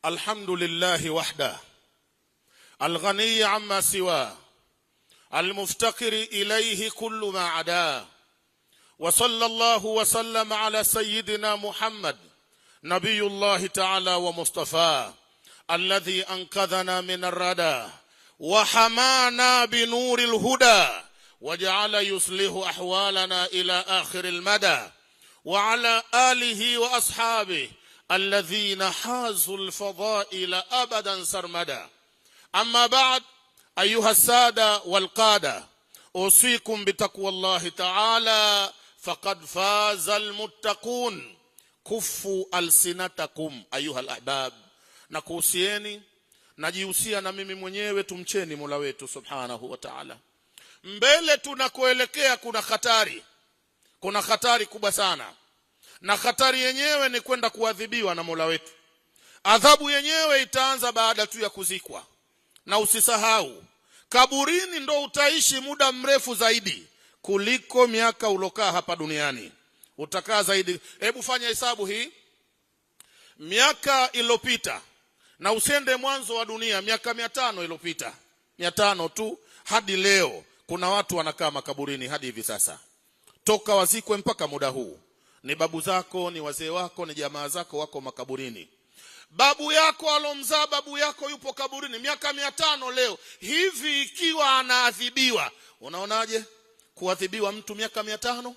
الحمد لله وحده الغني عما سواه المفتقر إليه كل ما عداه وصلى الله وسلم على سيدنا محمد نبي الله تعالى ومصطفى الذي أنقذنا من الردى وحمانا بنور الهدى وجعل يصلح أحوالنا إلى آخر المدى وعلى آله وأصحابه الذين حازوا الفضائل أبدا سرمدا. أما بعد أيها السادة والقادة أوصيكم بتقوى الله تعالى فقد فاز المتقون. كفوا ألسنتكم أيها الأحباب. Nakuhusieni najihusia na mimi mwenyewe tumcheni Mola wetu subhanahu wa ta'ala. Mbele tunakoelekea kuna hatari kubwa sana, na hatari yenyewe ni kwenda kuadhibiwa na Mola wetu. Adhabu yenyewe itaanza baada tu ya kuzikwa. Na usisahau, kaburini ndo utaishi muda mrefu zaidi kuliko miaka ulokaa hapa duniani. Utakaa zaidi. Hebu fanya hesabu hii, miaka iliyopita, na usende mwanzo wa dunia, miaka 500 iliyopita, 500 tu hadi leo, kuna watu wanakaa makaburini hadi hivi sasa. Toka wazikwe mpaka muda huu, ni babu zako, ni wazee wako, ni jamaa zako wako makaburini. Babu yako alomzaa babu yako yupo kaburini miaka 500 leo. Hivi ikiwa anaadhibiwa, unaonaje kuadhibiwa mtu miaka 500?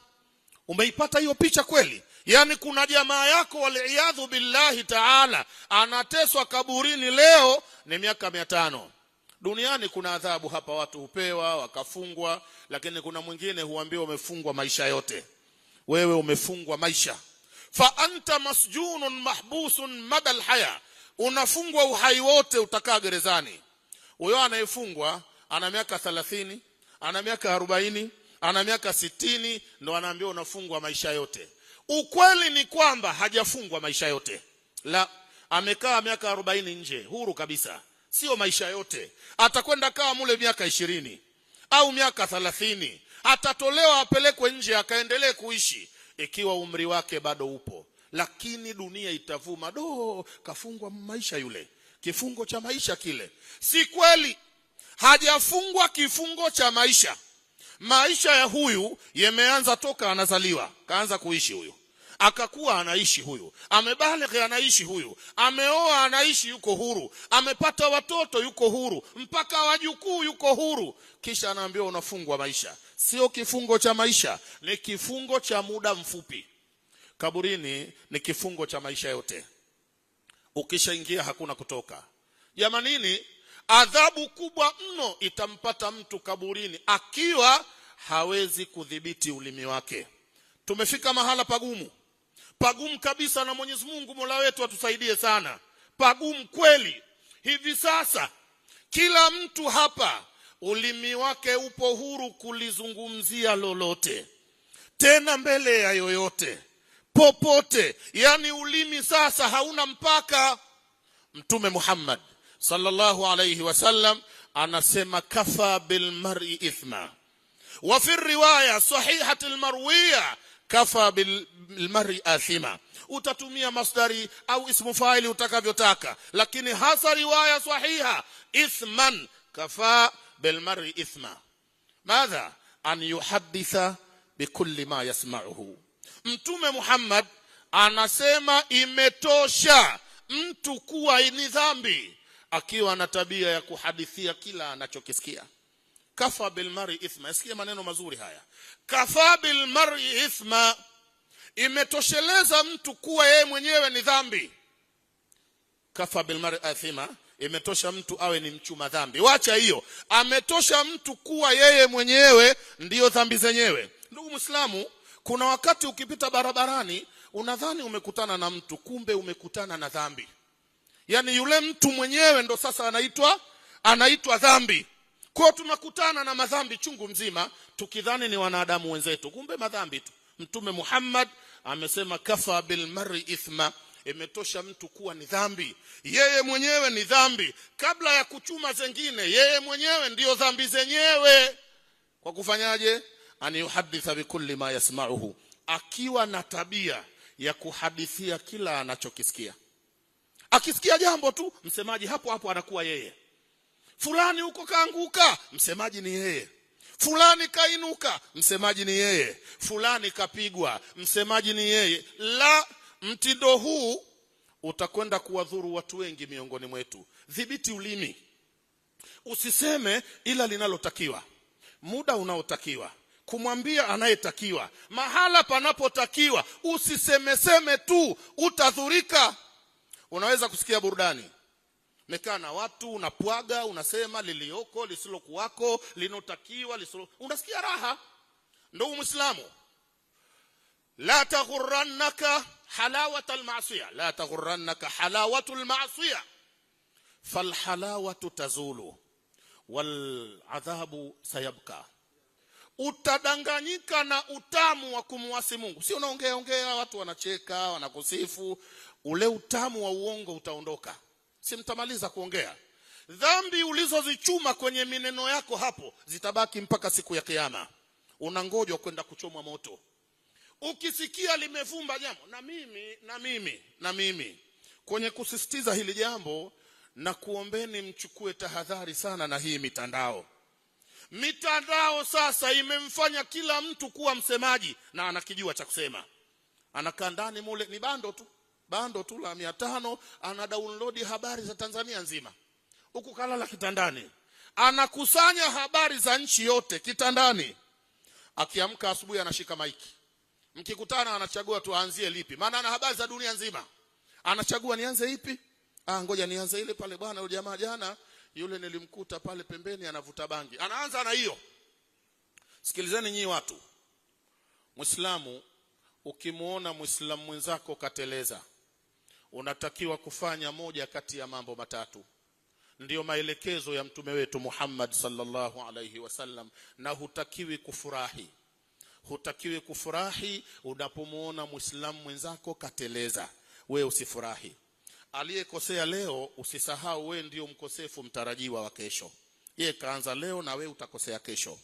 Umeipata hiyo picha kweli? Yani kuna jamaa yako waliaadhu billahi ta'ala anateswa kaburini leo ni miaka 500. Duniani kuna adhabu hapa, watu hupewa wakafungwa, lakini kuna mwingine huambiwa umefungwa maisha yote. Wewe umefungwa maisha. Fa anta masjunun mahbusun madal haya, unafungwa uhai wote, utakaa gerezani. Huyo anayefungwa ana miaka 30, ana miaka 40, ana miaka 60, ndo anaambiwa unafungwa maisha yote. Ukweli ni kwamba hajafungwa maisha yote. La, amekaa miaka 40 nje huru kabisa, sio maisha yote. Atakwenda kaa mule miaka 20 au miaka 30, atatolewa apelekwe nje akaendelee kuishi ikiwa umri wake bado upo. Lakini dunia itavuma, kafungwa maisha yule, kifungo cha maisha kile. Si kweli, hajafungwa kifungo cha maisha. Maisha ya huyu yameanza toka anazaliwa, kaanza kuishi huyu, akakuwa anaishi huyu, amebalighi anaishi huyu, ameoa anaishi, yuko huru, amepata watoto yuko huru, mpaka wajukuu yuko huru. Kisha anaambiwa unafungwa maisha. Sio kifungo cha maisha, ni kifungo cha muda mfupi. Kaburini ni kifungo cha maisha yote. Ukishaingia hakuna kutoka. Jamanini, adhabu kubwa mno itampata mtu kaburini akiwa hawezi kudhibiti ulimi wake. Tumefika mahala pagumu kabisa, na Mwenyezi Mungu Mola wetu atusaidie sana. Pagumu kweli. Hivi sasa kila mtu hapa ulimi wake upo huru kulizungumzia lolote, tena mbele ya yoyote, popote. Yani ulimi sasa hauna mpaka. Mtume Muhammad sallallahu alayhi wasallam anasema kafa bil mar'i ithma, wa fi riwaya sahihati al marwiya kafa bil mar'i athima. Utatumia masdari au ismu fa'ili utakavyotaka, lakini hasa riwaya sahiha ithman, kafa bil mar'i ithma. Madha an yuhadditha bikulli ma yasma'uhu. Mtume Muhammad anasema imetosha mtu kuwa ni dhambi akiwa na tabia ya kuhadithia kila anachokisikia. Kafa bil mar'i ithma. Sikia maneno mazuri haya. Kafa bil mar'i ithma, imetosheleza mtu kuwa yeye mwenyewe ni dhambi. Kafa bil mar'i athima, imetosha mtu awe ni mchuma dhambi. Wacha hiyo, ametosha mtu kuwa yeye mwenyewe ndiyo dhambi zenyewe. Ndugu Muislamu, kuna wakati ukipita barabarani unadhani umekutana na mtu, kumbe umekutana na dhambi. Yani yule mtu mwenyewe ndo sasa anaitwa dhambi. Kwa tunakutana na madhambi chungu mzima tukidhani ni wanadamu wenzetu, kumbe madhambi tu. Mtume Muhammad amesema kafa bil mar'i ithma, imetosha mtu kuwa ni dhambi. Yeye mwenyewe ni dhambi, kabla ya kuchuma zengine yeye mwenyewe ndiyo dhambi zenyewe. Kwa kufanyaje? Ani yuhaditha bikulli ma yasma'uhu, akiwa na tabia ya kuhadithia kila anachokisikia. Akisikia jambo tu msemaji hapo hapo anakuwa yeye. Fulani huko kaanguka, msemaji ni yeye. Fulani kainuka, msemaji ni yeye. Fulani kapigwa, msemaji ni yeye. La, mtindo huu utakwenda kuwadhuru watu wengi miongoni mwetu. Dhibiti ulimi. Usiseme ila linalotakiwa, muda unaotakiwa, kumwambia anayetakiwa, mahala panapotakiwa. Usisemeseme tu, utadhurika. Unaweza kusikia burudani, mekaa na watu, unapwaga, unasema lilioko, lisilokuwako, linotakiwa, unasikia raha. Ndio Muislamu. La taghurrannaka halawata al-ma'siyah, la taghurrannaka halawatu al-ma'siyah, falhalawatu tazulu wal adhabu sayabka. Utadanganyika na utamu wa kumwasi Mungu. Si unaongea watu wanacheka, wanakusifu, ule utamu wa uongo utaondoka. Si mtamaliza kuongea. Dhambi ulizozichuma kwenye mineno yako hapo zitabaki mpaka siku ya kiyama. Unangojwa kwenda kuchomwa moto. Ukisikia limevumba jambo, na mimi kwenye kusisitiza hili jambo, na kuombeni mchukue tahadhari sana na hii mitandao. Mitandao sasa imemfanya kila mtu kuwa msemaji na anakijua cha kusema. Anakaa ndani mule, ni bando tu la 500, ana download habari za Tanzania nzima. Huku kalala kitandani, anakusanya habari za nchi yote kitandani. Akiamka asubuhi anashika maiki. Mkikutana anachagua tuanzie lipi, maana ana habari za dunia nzima. Anachagua nianze ipi? Ngoja nianze ile pale bwana yule jamaa jana yule nilimkuta pale pembeni anavuta bangi. Anaanza na hiyo. Sikilizeni nyinyi watu. Muislamu, ukimuona Muislamu mwenzako kateleza, unatakiwa kufanya moja kati ya mambo matatu. Ndiyo maelekezo ya mtume wetu Muhammad sallallahu alayhi wasallam. Na hutakiwi kufurahi. Hutakiwi kufurahi unapomuona Muislamu mwenzako kateleza. We usifurahi. Aliyekosea leo usisahau we ndio mkosefu mtarajiwa wa kesho. Yeye kaanza leo na we utakosea kesho.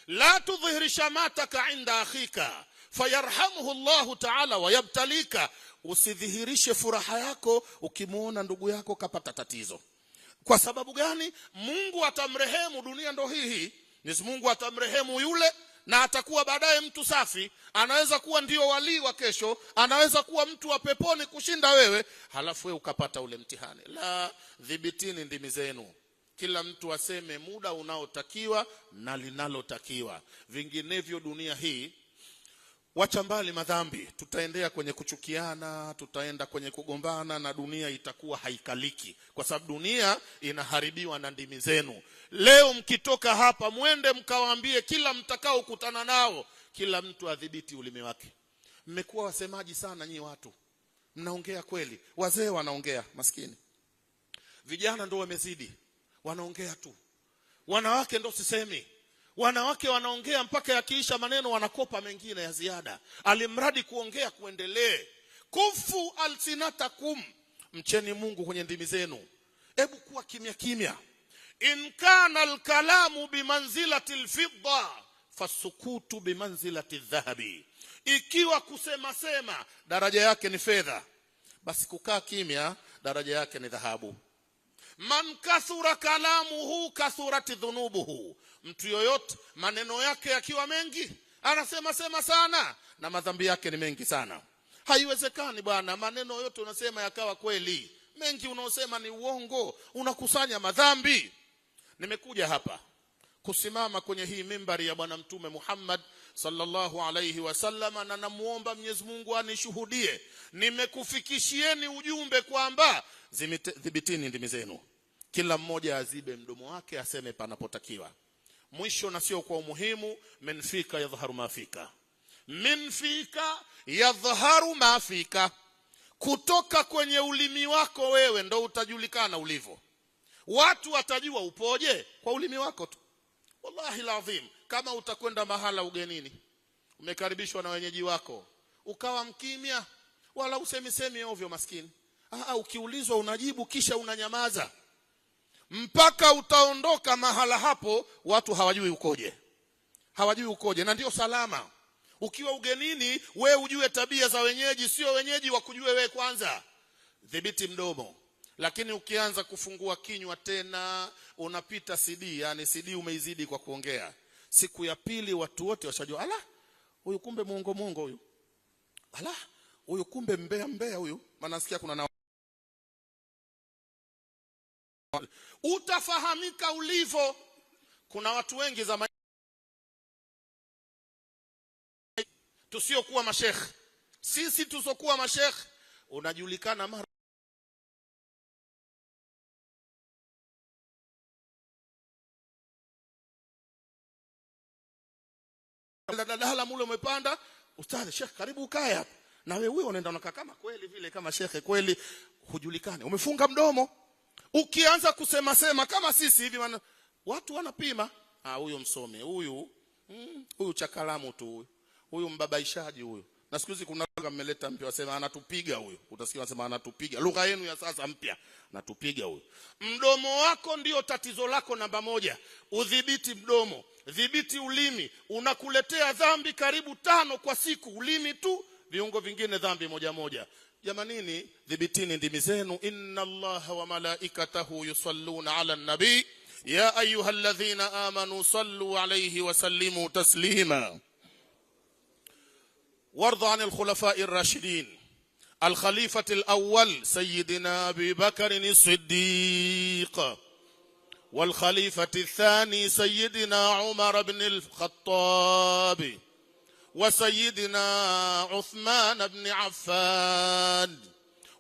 La tudhhir shamataka inda akhika fayarhamuhu Allah ta'ala wa yabtalika. Usidhihirishe furaha yako ukimuona ndugu yako kapata tatizo. Kwa sababu gani? Mungu atamrehemu. Dunia ndo hii. Mwenyezi Mungu atamrehemu yule na atakuwa baadaye mtu safi. Anaweza kuwa ndio wali wa kesho, anaweza kuwa mtu wa peponi kushinda wewe, halafu wewe ukapata ule mtihani. La, dhibitini ndimi zenu. Kila mtu aseme muda unaotakiwa na linalotakiwa. Vinginevyo dunia hii, wacha mbali madhambi, tutaendea kwenye kuchukiana, tutaenda kwenye kugombana, na dunia itakuwa haikaliki. Kwa sababu dunia inaharibiwa na ndimi zenu. Leo mkitoka hapa mwende mkawaambie kila mtakao kutana nao, kila mtu adhibiti ulimi wake. Mmekuwa wasemaji sana nyinyi watu. Mnaongea kweli. Wazee wanaongea maskini. Vijana ndio wamezidi. Wanaongea tu. Wanawake ndio sisemi. Wanawake wanaongea mpaka yakiisha maneno wanakopa mengine ya ziada. Alimradi kuongea kuendelee. Kufu alsinatakum. Mcheni Mungu kwenye ndimi zenu. Hebu kuwa kimya kimya. In kana alkalamu bimanzilati alfidda fasukutu bimanzilati aldhahabi. Ikiwa kusema sema daraja yake ni fedha, basi kukaa kimya daraja yake ni dhahabu. Man kathura kalamuhu kathurati dhunubuhu. Mtu yoyote maneno yake yakiwa mengi, anasema sana, na madhambi yake ni mengi sana. Haiwezekani bwana maneno yote unasema yakawa kweli. Mengi unaosema ni uongo, unakusanya madhambi. Nimekuja hapa kusimama kwenye hii mimbari ya bwana mtume Muhammad sallallahu alayhi wasallam, na namuomba Mwenyezi Mungu anishuhudie. Nimekufikishieni ujumbe kwamba dhibitini ndimi zenu. Kila mmoja azibe mdomo wake aseme panapotakiwa. Mwisho na sio kwa umuhimu, minfika yadhharu mafika. Minfika yadhharu mafika. Kutoka kwenye ulimi wako wewe ndo utajulikana ulivyo. Watu watajua upoje kwa ulimi wako tu. Wallahi alazim, kama utakwenda mahala ugenini, umekaribishwa na wenyeji wako, ukawa mkimya, wala usemi ovyo maskini. Ukiulizwa unajibu kisha unanyamaza. Mpaka utaondoka mahala hapo, watu hawajui ukoje. Hawajui ukoje, na ndio salama. Ukiwa ugenini, we ujue tabia za wenyeji, sio wenyeji wakujue we kwanza. Dhibiti mdomo. Lakini ukianza kufungua kinywa tena unapita CD, yani CD umeizidi kwa kuongea, siku ya pili watu wote washajua, ala huyu kumbe muongo huyu, ala huyu kumbe mbea huyu. Maana nasikia kuna utafahamika ulivyo. Kuna watu wengi za tusiokuwa mashekh, sisi tusokuwa mashekh unajulikana mara dadahala mule umepanda, ustadhi shekh karibu ukae hapa, na wewe unaenda unakaa kama kweli vile kama shekhe kweli, hujulikani, umefunga mdomo. Ukianza kusema sema kama sisi hivi watu wanapima, huyo msome, huyu chakalamu tu, huyu mbabaishaji huyu. Na siku hizi kuna mmeleta mpya wasema anatupiga huyu, utasikia wasema anatupiga, lugha yenu ya sasa mpya, anatupiga huyu. Mdomo wako ndio tatizo lako namba moja. Udhibiti mdomo, dhibiti ulimi, unakuletea dhambi karibu 5 kwa siku, ulimi tu, viungo vingine dhambi moja. Jamanini, dhibitini ndimi zenu. Inna Allaha wa malaikatahu yusalluna ala nabi ya ayyuhalladhina amanu sallu alayhi wa sallimu taslima. وارض عن الخلفاء الراشدين الخليفة الأول سيدنا أبي بكر الصديق، والخليفة الثاني سيدنا عمر بن الخطاب، وسيدنا عثمان بن عفان،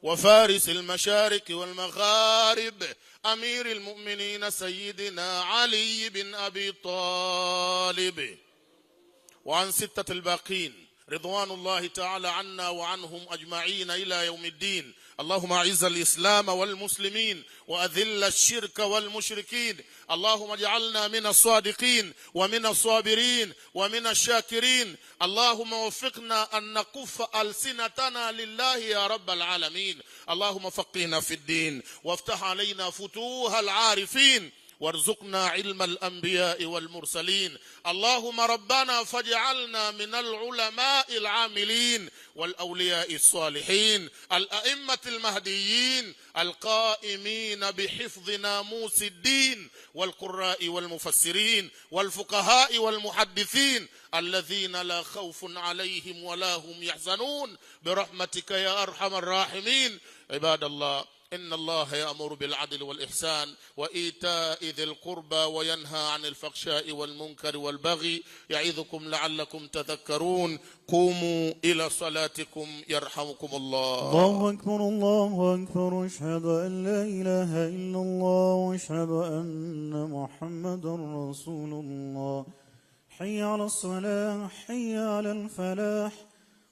وفارس المشارق والمغارب أمير المؤمنين سيدنا علي بن أبي طالب، وعن 6 الباقين رضوان الله تعالى عنا وعنهم أجمعين إلى يوم الدين. اللهم أعز الإسلام والمسلمين وأذل الشرك والمشركين. اللهم اجعلنا من الصادقين ومن الصابرين ومن الشاكرين. اللهم وفقنا أن نكف ألسنتنا لله يا رب العالمين. اللهم فقهنا في الدين وافتح علينا فتوح العارفين وارزقنا علم الأنبياء والمرسلين. اللهم ربنا فاجعلنا من العلماء العاملين والأولياء الصالحين الأئمة المهديين القائمين بحفظ ناموس الدين، والقراء والمفسرين والفقهاء والمحدثين الذين لا خوف عليهم ولا هم يحزنون برحمتك يا أرحم الراحمين. عباد الله، إن الله يأمر بالعدل والإحسان وإيتاء ذي القربى وينهى عن الفحشاء والمنكر والبغي يعظكم لعلكم تذكرون. قوموا إلى صلاتكم يرحمكم الله. الله أكبر الله أكبر. أشهد أن لا إله إلا الله وأشهد أن محمدا رسول الله. حي على الصلاة حي على الفلاح،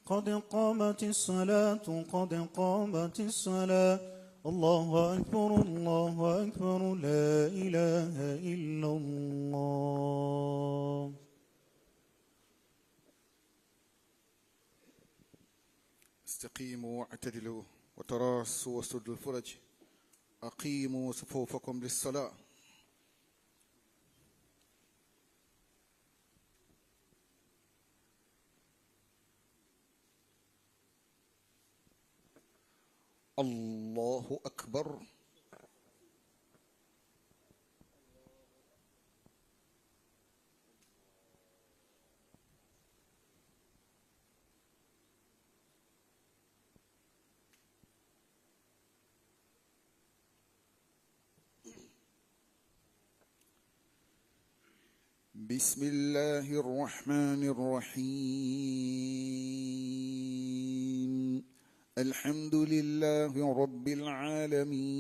قد قامت الصلاة قد قامت الصلاة. الله أكبر الله أكبر. لا إله إلا الله. استقيموا واعتدلوا وتراصوا واسدوا الفرج. أقيموا صفوفكم للصلاة. الله أكبر. بسم الله الرحمن الرحيم. الحمد لله رب العالمين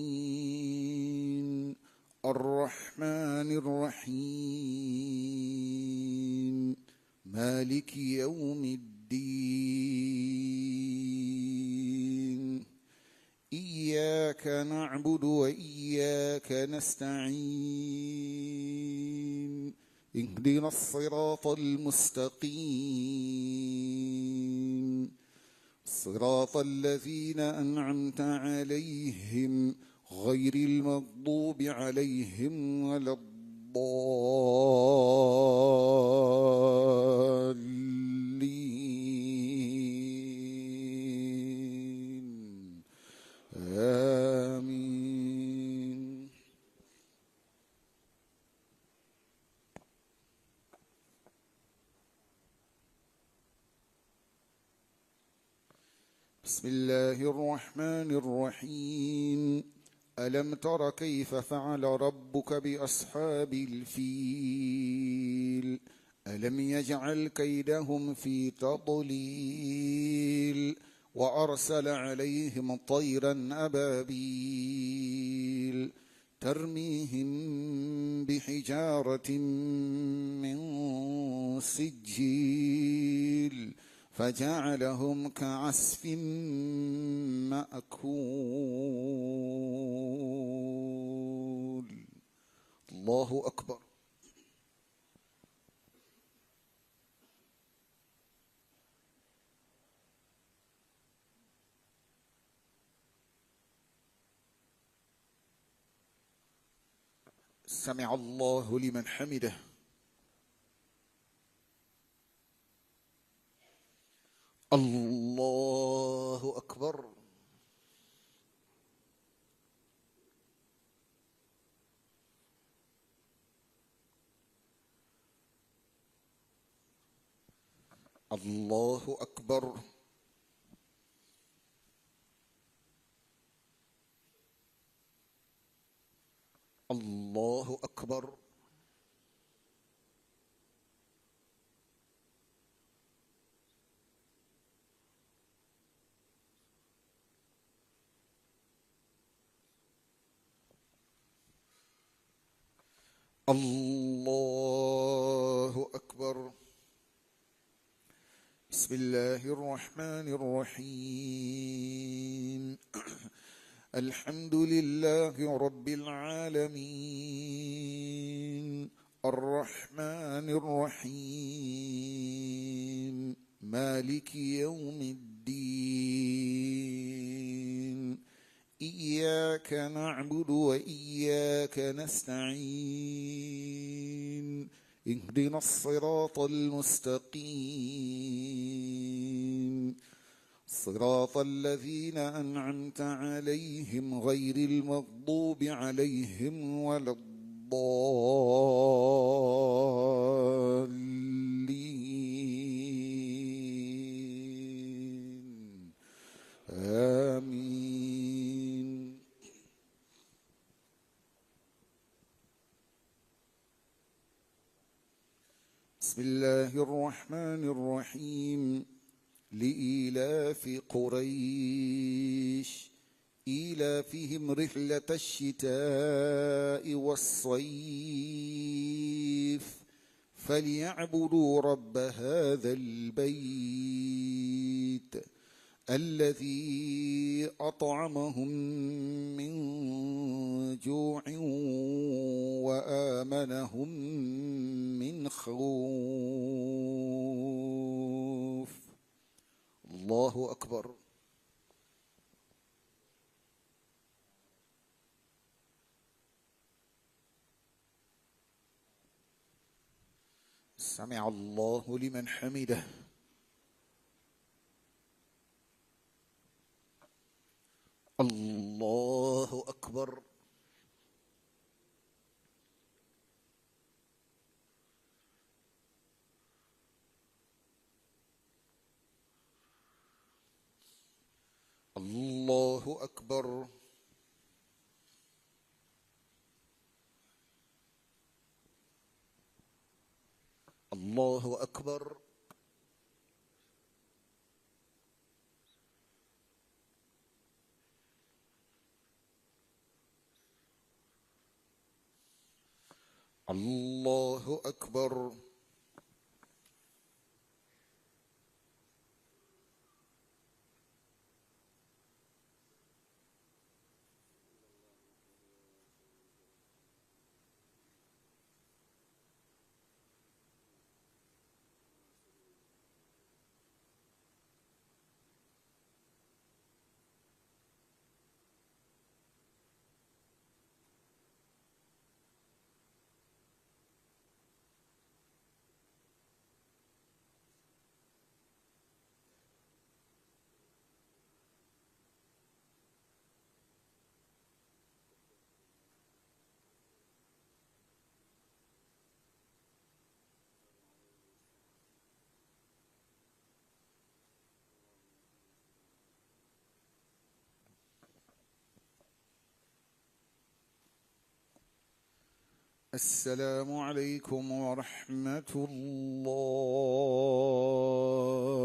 الرحمن الرحيم مالك يوم الدين. إياك نعبد وإياك نستعين. اهدنا الصراط المستقيم صراط الذين أنعمت عليهم غير المغضوب عليهم ولا الضالين. آمين. بسم الله الرحمن الرحيم ألم تر كيف فعل ربك بأصحاب الفيل ألم يجعل كيدهم في تضليل وأرسل عليهم طيرا أبابيل ترميهم بحجارة من سجيل فجعلهم كعصف مأكول. الله أكبر. سمع الله لمن حمده. الله أكبر. الله أكبر. الله أكبر. الله أكبر. بسم الله الرحمن الرحيم الحمد لله رب العالمين الرحمن الرحيم مالك يوم الدين إياك نعبد وإياك نستعين اهدنا الصراط المستقيم صراط الذين أنعمت عليهم غير المغضوب عليهم ولا الضالين آمين. بسم الله الرحمن الرحيم لإيلاف قريش إيلافهم رحلة الشتاء والصيف فليعبدوا رب هذا البيت الذي أطعمهم من جوع وآمنهم من خوف. الله أكبر. سمع الله لمن حمده. الله أكبر. الله أكبر. الله أكبر. الله أكبر. السلام عليكم ورحمة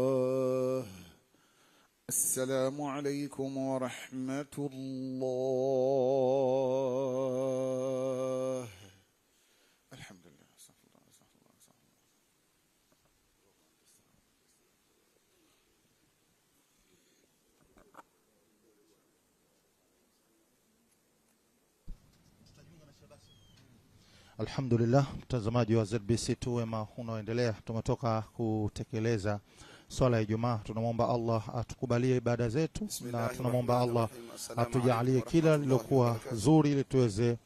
الله. السلام عليكم ورحمة الله. الحمد لله. Alhamdulillah, mtazamaji wa ZBC2 wema unaoendelea, tumetoka kutekeleza swala ya Ijumaa. Tunamwomba Allah atukubalie ibada zetu na tunamwomba Allah atujalie kila lilokuwa zuri ili tuweze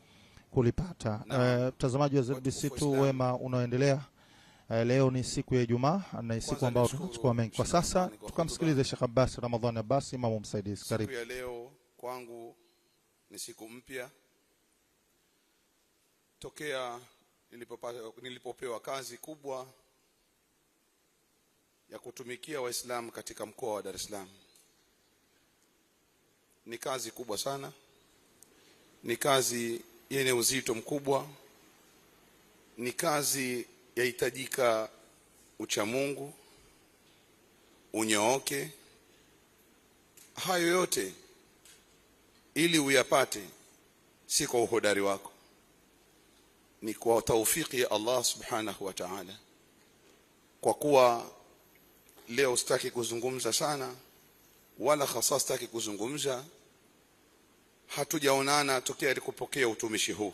kulipata. Mtazamaji wa ZBC2 wema unaoendelea, leo ni siku ya Ijumaa na siku ambayo tunachukua mengi. Kwa sasa tukamsikilize Sheikh Abbas Ramadhan Abbas, imamu msaidizi. Karibu. Siku ya leo kwangu ni siku mpya. Tokea nilipopewa kazi kubwa ya kutumikia Waislamu katika mkoa wa Dar es Salaam. Ni kazi kubwa sana. Ni kazi yenye uzito mkubwa. Ni kazi yahitajika uchamungu, unyooke. Hayo yote ili uyapate si kwa uhodari wako, ni kwa taufiki ya Allah subhanahu wa ta'ala. Kwa kuwa leo sitaki kuzungumza sana, wala hasa sitaki kuzungumza, hatujaonana tokea alikupokea utumishi huu.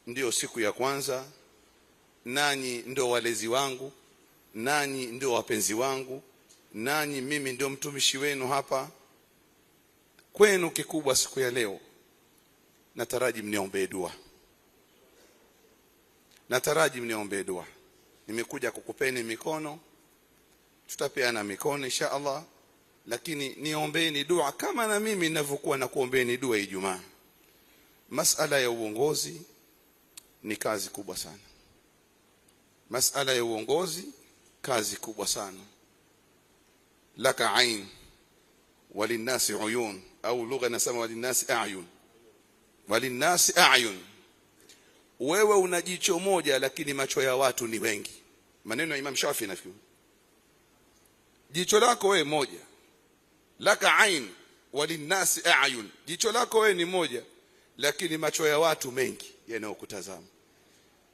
Ndio siku ya kwanza, nanyi ndio walezi wangu, nanyi ndio wapenzi wangu, nanyi mimi ndio mtumishi wenu hapa. Kwenu kikubwa siku ya leo, nataraji mniombee dua. Nataraji mniombee dua. Nimekuja kukupeni mikono, tutapeana mikono insha Allah, lakini niombeeni dua kama na mimi ninavyokuwa na kuombeeni dua Ijumaa. Masala ya uongozi ni kazi kubwa sana. Masala ya uongozi kazi kubwa sana. Laka ain walinnasi uyun, au lugha nasema walinnasi a'yun. Walinnasi a'yun. Wewe una jicho moja lakini macho ya watu ni wengi. Maneno ya Imam Shafi nafikiri. Jicho lako wewe moja. Laka ain walinnasi a'yun. Jicho lako wewe ni moja lakini macho ya watu mengi yanayokutazama.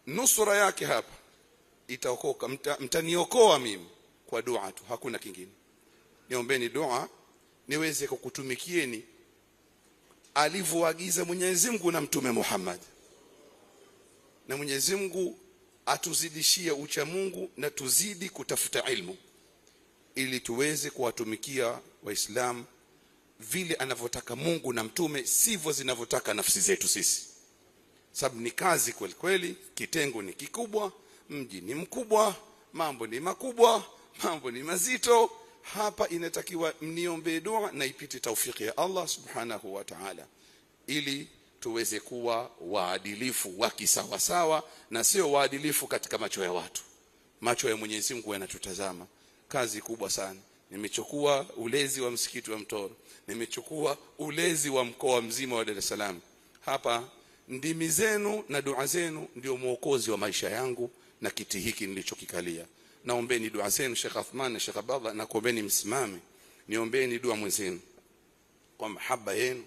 Nusura yake hapa itaokoka, mtaniokoa mimi kwa dua tu, hakuna kingine. Niombeni dua niweze kukutumikieni alivyoagiza Mwenyezi Mungu na Mtume Muhammad. Na Mwenyezi Mungu atuzidishie ucha Mungu na tuzidi kutafuta ilmu ili tuweze kuwatumikia Waislamu vile anavyotaka Mungu na Mtume, sivyo zinavyotaka nafsi zetu sisi. Sababu ni kazi kweli kweli, kitengo ni kikubwa, mji ni mkubwa, mambo ni makubwa, mambo ni mazito. Hapa inatakiwa mniombe dua na ipite taufiki ya Allah subhanahu wa ta'ala ili tuweze kuwa waadilifu wa kisawasawa na sio waadilifu katika macho ya watu. Macho ya Mwenyezi Mungu yanatutazama. Kazi kubwa sana. Nimechukua ulezi wa msikiti wa Mtoro, nimechukua ulezi wa mkoa mzima wa Dar es Salaam. Hapa ndimi zenu na dua zenu ndio mwokozi wa maisha yangu na kiti hiki nilichokikalia. Naombeni dua zenu Sheikh Athman na Sheikh Abdallah, na kuombeni msimame. Niombeni dua mwenzenu kwa mahaba yenu.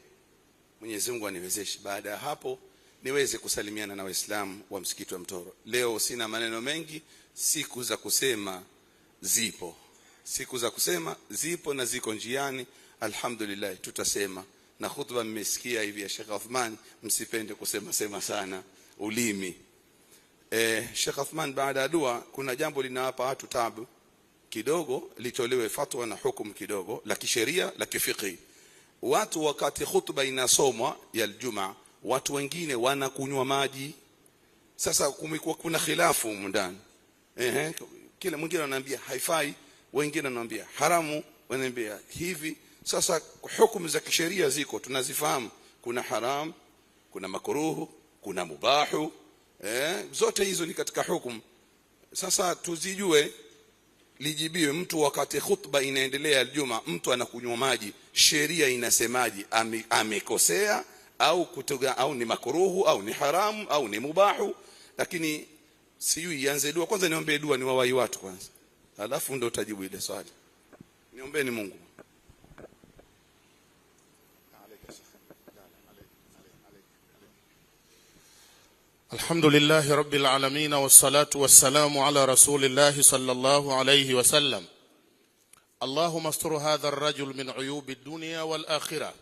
Mwenyezi Mungu aniwezeshe baada ya hapo niweze kusalimiana na Waislamu wa msikiti wa Mtoro. Leo sina maneno mengi, siku za kusema zipo. Siku za kusema zipo na ziko njiani. Alhamdulillah tutasema. Na khutba mmesikia hivi ya Sheikh Uthman, msipende kusema sana ulimi. Sheikh Uthman baada ya dua kuna jambo linawapa watu tabu kidogo, litolewe fatwa na hukumu kidogo la kisheria la kifiqhi. Watu wakati khutba inasomwa ya Ijumaa, watu wengine wanakunywa maji. Sasa kumekuwa kuna khilafu ndani. Kila mwingine ananiambia haifai, wengine wananiambia haramu, wananiambia hivi. Sasa hukumu za kisheria ziko tunazifahamu, kuna haram, kuna makruhu, kuna mubahu, zote hizo ni katika hukumu. Sasa tuzijue, lijibiwe mtu wakati khutba inaendelea Ijumaa, mtu anakunywa maji, sheria inasemaje? Amekosea au kutoga au ni makruhu au ni haramu au ni mubahu, lakini sijui ianze dua kwanza. Niombe dua, ni wawai watu kwanza, alafu ndo utajibu ile swali. Niombeeni Mungu. الحمد لله رب العالمين والصلاة والسلام على رسول الله صلى الله عليه وسلم. اللهم استر هذا الرجل من عيوب الدنيا والآخرة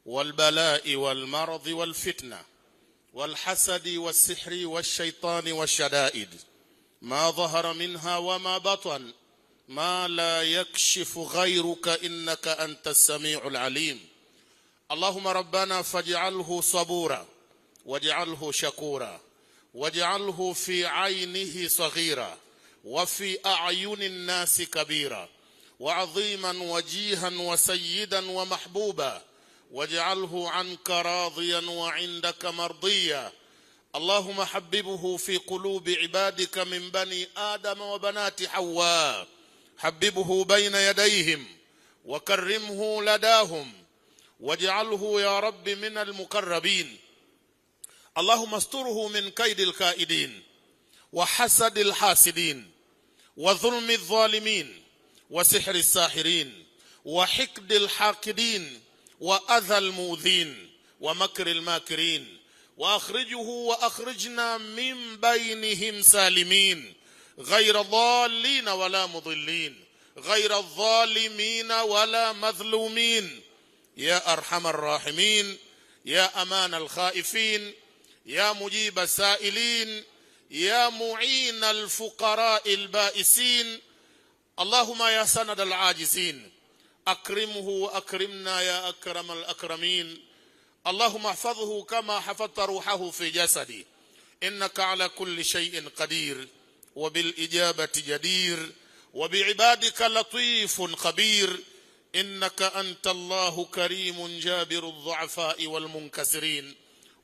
والبلاء والمرض والفتنة والحسد والسحر والشيطان والشدائد ما ظهر منها وما بطن ما لا يكشف غيرك إنك أنت السميع العليم. اللهم ربنا فاجعله صبورا واجعله شكورا واجعله في عينه صغيرا وفي أعين الناس كبيرا وعظيما وجيها وسيدا ومحبوبا واجعله عنك راضيا وعندك مرضيا. اللهم حببه في قلوب عبادك من بني آدم وبنات حواء، حببه بين يديهم وكرمه لداهم واجعله يا رب من المقربين. اللهم استره من كيد الكائدين وحسد الحاسدين وظلم الظالمين وسحر الساحرين وحقد الحاقدين وأذى المؤذين ومكر الماكرين، وأخرجه وأخرجنا من بينهم سالمين غير ضالين ولا مضلين غير الظالمين ولا مظلومين، يا أرحم الراحمين يا أمان الخائفين يا مجيب السائلين يا معين الفقراء البائسين. اللهم يا سند العاجزين أكرمه وأكرمنا يا أكرم الأكرمين. اللهم احفظه كما حفظت روحه في جسدي، إنك على كل شيء قدير وبالإجابة جدير وبعبادك لطيف خبير. إنك أنت الله كريم جابر الضعفاء والمنكسرين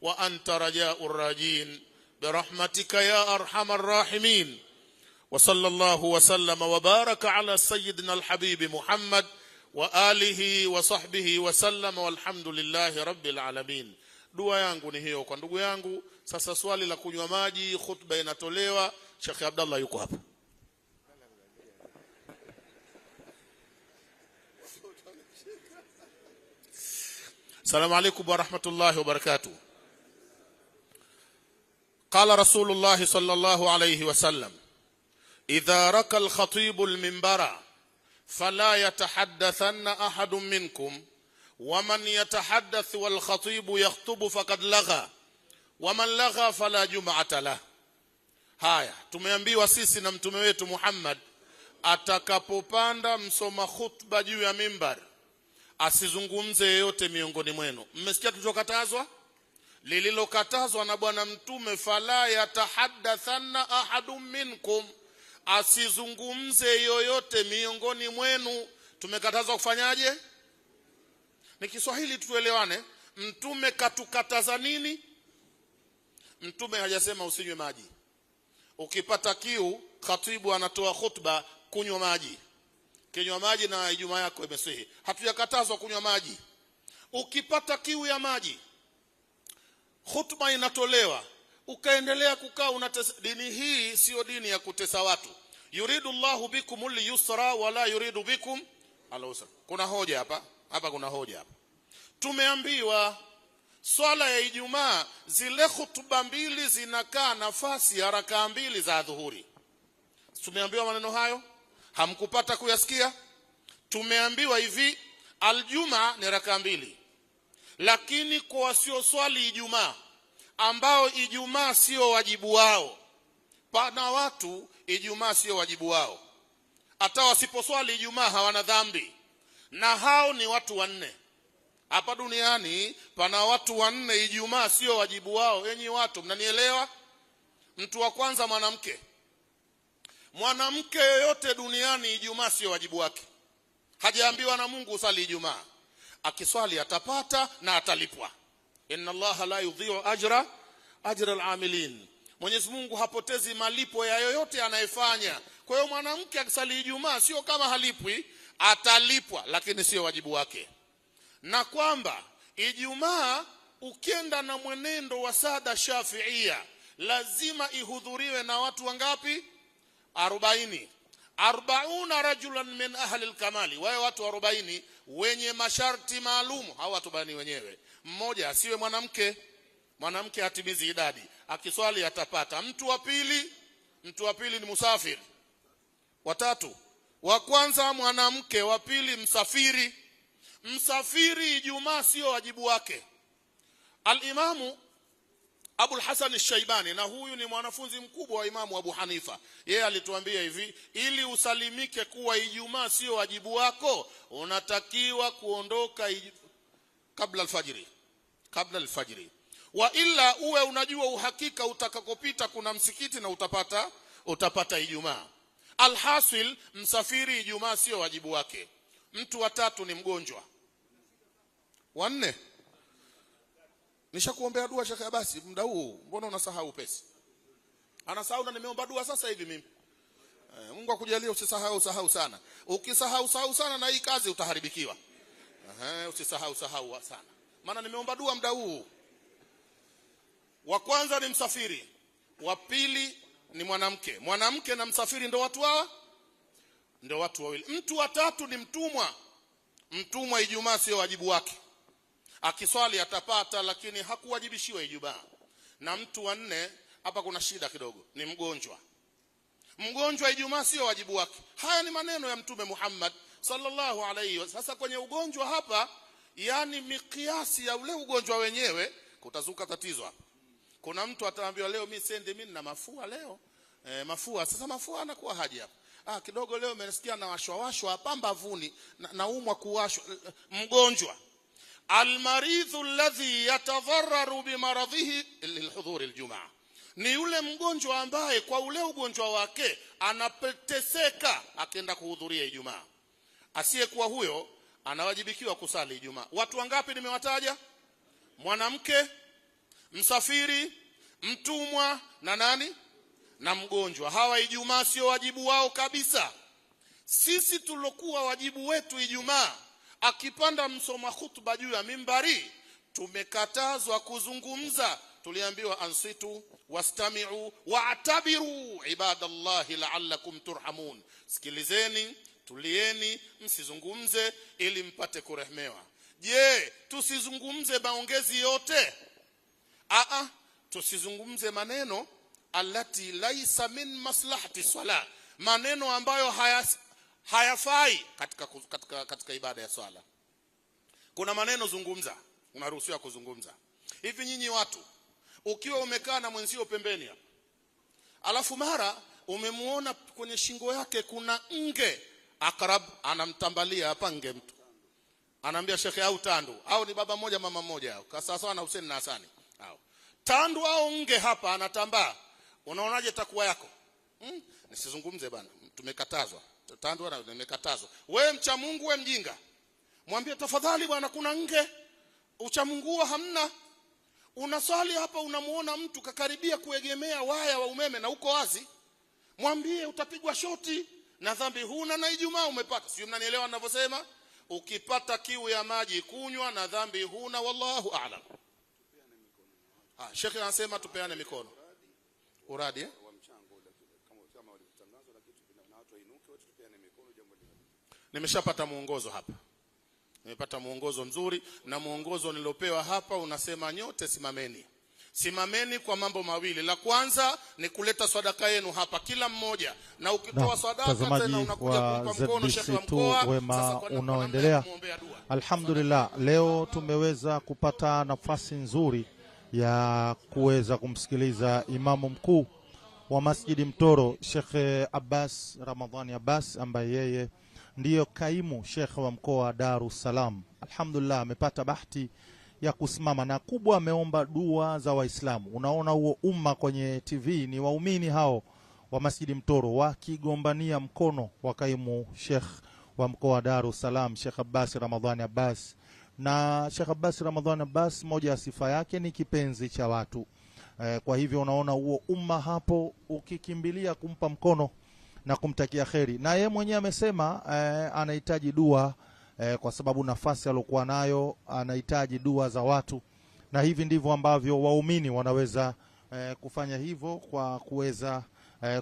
وأنت رجاء الراجين برحمتك يا أرحم الراحمين. وصلى الله وسلم وبارك على سيدنا الحبيب محمد وآله وصحبه وسلم والحمد لله رب العالمين. Dua yangu ni hiyo kwa ndugu yangu. Sasa swali la kunywa maji, khutba inatolewa. Sheikh Abdallah yuko hapa. Assalamu alaykum wa rahmatullahi wa barakatuh. قال رسول الله صلى الله عليه وسلم: إذا ركى الخطيب المنبر فلا يتحدثن أحد منكم ومن يتحدث والخطيب يخطب فقد لغى ومن لغى فلا جمعة له. Haya, tumeambiwa sisi na mtume wetu Muhammad atakapopanda msoma khutba juu ya mimbar asizungumze yeyote miongoni mwenu. Mmesikia tulichokatazwa? Lililokatazwa na bwana mtume, fala yatahaddathanna ahadun minkum, asizungumze yoyote miongoni mwenu. Tumekatazwa kufanyaje? Ni Kiswahili tuelewane. Mtume katukataza nini? Mtume hajasema usinywe maji. Ukipata kiu, khatibu anatoa khutba, kunywa maji. Kinywa maji na Ijumaa yako imesihi. Hatujakatazwa kunywa maji. Ukipata kiu ya maji, khutba inatolewa, ukaendelea kukaa unatesa. Dini hii sio dini ya kutesa watu. Yuridu Allahu bikumul yusra wala yuridu bikum al-usra. Kuna hoja hapa? Hapa kuna hoja hapa. Tumeambiwa swala ya Ijumaa zile khutba mbili zinakaa nafasi ya rakaa mbili za dhuhuri. Tumeambiwa maneno hayo? Hamkupata kuyasikia? Tumeambiwa hivi, aljuma ni rakaa mbili. Lakini kwa wasio swali Ijumaa, ambao Ijumaa sio wajibu wao, pana watu Ijumaa sio wajibu wao, hata wasiposwali Ijumaa hawana dhambi, na hao ni watu wanne. Hapa duniani pana watu wanne Ijumaa sio wajibu wao. Enyi watu, mnanielewa? Mtu wa kwanza, mwanamke. Mwanamke yoyote duniani Ijumaa sio wajibu wake. Hajaambiwa na Mungu usali Ijumaa. Akiswali atapata na atalipwa. Inna Allaha la yudhi'u ajra al-amilin. Mwenyezi Mungu hapotezi malipo ya yoyote anayefanya. Kwa hiyo mwanamke akisali Ijumaa sio kama halipwi, atalipwa, lakini sio wajibu wake. Na kwamba Ijumaa ukienda na mwenendo wa sada Shafiia lazima ihudhuriwe na watu wangapi? 40 rajulan min ahli al-kamali, wao watu 40 wenye masharti maalum. Hao watu bani wenyewe, mmoja asiwe mwanamke, mwanamke hatimizi idadi, akiswali atapata. Mtu wa pili ni musafiri. Watatu, wa kwanza mwanamke, wa pili msafiri. Msafiri Ijumaa sio wajibu wake. Al-Imamu Abu al-Hasan al-Shaybani, na huyu ni mwanafunzi mkubwa wa Imamu Abu Hanifa, yeye alituambia hivi, ili usalimike kuwa Ijumaa sio wajibu wako, unatakiwa kuondoka kabla al-fajri. Wa illa uwe unajua uhakika utakakopita kuna msikiti na utapata Ijumaa. Alhasil, msafiri Ijumaa sio wajibu wake. Mtu wa tatu ni mgonjwa. Wanne, nishakuombea dua Sheikh Abasi muda huu, mbona unasahau pesa? Anasahau na nimeomba dua sasa hivi mimi. Mungu akujalie usisahau sana. Ukisahau sana na hii kazi utaharibikiwa. Usisahau sana. Maana nimeomba dua muda huu. Wa kwanza ni msafiri, wa pili ni mwanamke. Mwanamke na msafiri ndio watu hawa, ndio watu wawili. Mtu wa tatu ni mtumwa. Mtumwa Ijumaa sio wajibu wake. Akiswali atapata, lakini hakuwajibishiwa Ijumaa. Na mtu wa nne, hapa kuna shida kidogo, ni mgonjwa. Mgonjwa Ijumaa sio wajibu wake. Haya ni maneno ya Mtume Muhammad sallallahu alaihi wasallam. Sasa kwenye ugonjwa hapa, yani mikiasi ya ule ugonjwa wenyewe, kutazuka tatizo hapa. Kuna mtu ataambiwa leo mimi na mafua leo. Mafua, sasa mafua anakuwa haji hapa. Kidogo leo nimesikia na washwa hapa mbavuni, naumwa kuwashwa. Mgonjwa. Almaridhu alladhi yatadharraru bimaradhihi lilhudhur aljumaa, ni yule mgonjwa ambaye kwa ule ugonjwa wake anapeteseka akienda kuhudhuria Ijumaa. Asiyekuwa huyo anawajibikiwa kusali Ijumaa. Watu wangapi nimewataja? Mwanamke, msafiri, mtumwa na nani? Na mgonjwa. Hawa Ijumaa sio wajibu wao kabisa. Sisi tulokuwa wajibu wetu Ijumaa, akipanda msoma khutba juu ya mimbari, tumekatazwa kuzungumza. Tuliambiwa ansitu wastami'u wa'tabiru ibadallahi la'allakum turhamun. Sikilizeni, tulieni, msizungumze ili mpate kurehmewa. Je, tusizungumze maongezi yote? Tusizungumze maneno allati laisa min maslahati swala, maneno ambayo hayafai katika ibada ya swala. Kuna maneno zungumza, unaruhusiwa kuzungumza. Hivi nyinyi watu, ukiwa umekaa na mwenzio pembeni hapa, alafu mara umemuona kwenye shingo yake kuna nge, akrab anamtambalia hapa nge, mtu anaambia Sheikh au tandu, au ni baba mmoja mama mmoja, sawa na Hussein na Hasani, au tandu au nge hapa anatambaa, unaonaje takwa yako? Nisizungumze bana, tumekatazwa. Tandu ana nimekatazwa. Wewe mcha Mungu, wewe mjinga, mwambie tafadhali bwana kuna nge. Ucha Mungu hamna. Unaswali hapa unamuona mtu kakaribia kuegemea waya wa umeme na uko wazi, mwambie utapigwa shoti na dhambi huna na Ijumaa umepata. Sio, mnanielewa ninavyosema? Ukipata kiu ya maji kunywa na dhambi huna, wallahu a'lam. Sheikh anasema tupeane mikono. Uradi nimeshapata muongozo hapa. Nimepata muongozo mzuri, na muongozo nilopewa hapa unasema nyote simameni kwa mambo mawili. La kwanza ni kuleta sadaka yenu hapa kila mmoja, na ukitoa sadaka tena unakuja kumpa mkono Sheikh wa mkoa. Wema unaoendelea. Alhamdulillah, leo tumeweza kupata nafasi nzuri ya kuweza kumsikiliza imamu mkuu wa Masjidi Mtoro, Sheikh Abbas Ramadhani Abbas, ambaye yeye ndiyo kaimu Sheikh wa mkoa wa Dar es Salaam. Alhamdulillah, amepata bahati ya kusimama, na kubwa ameomba dua za Waislamu. Unaona huo umma kwenye TV ni waumini hao wa Masjidi Mtoro wakigombania mkono wa kaimu Sheikh wa mkoa wa Dar es Salaam, Sheikh Abbas Ramadhani Abbas. Na Sheikh Abbas Ramadhani Abbas, moja ya sifa yake ni kipenzi cha watu. Kwa hivyo unaona huo umma hapo ukikimbilia kumpa mkono na kumtakia kheri. Na yeye mwenyewe amesema anahitaji dua kwa sababu nafasi aliyokuwa nayo anahitaji dua za watu, na hivi ndivyo ambavyo waumini wanaweza kufanya hivyo kwa kuweza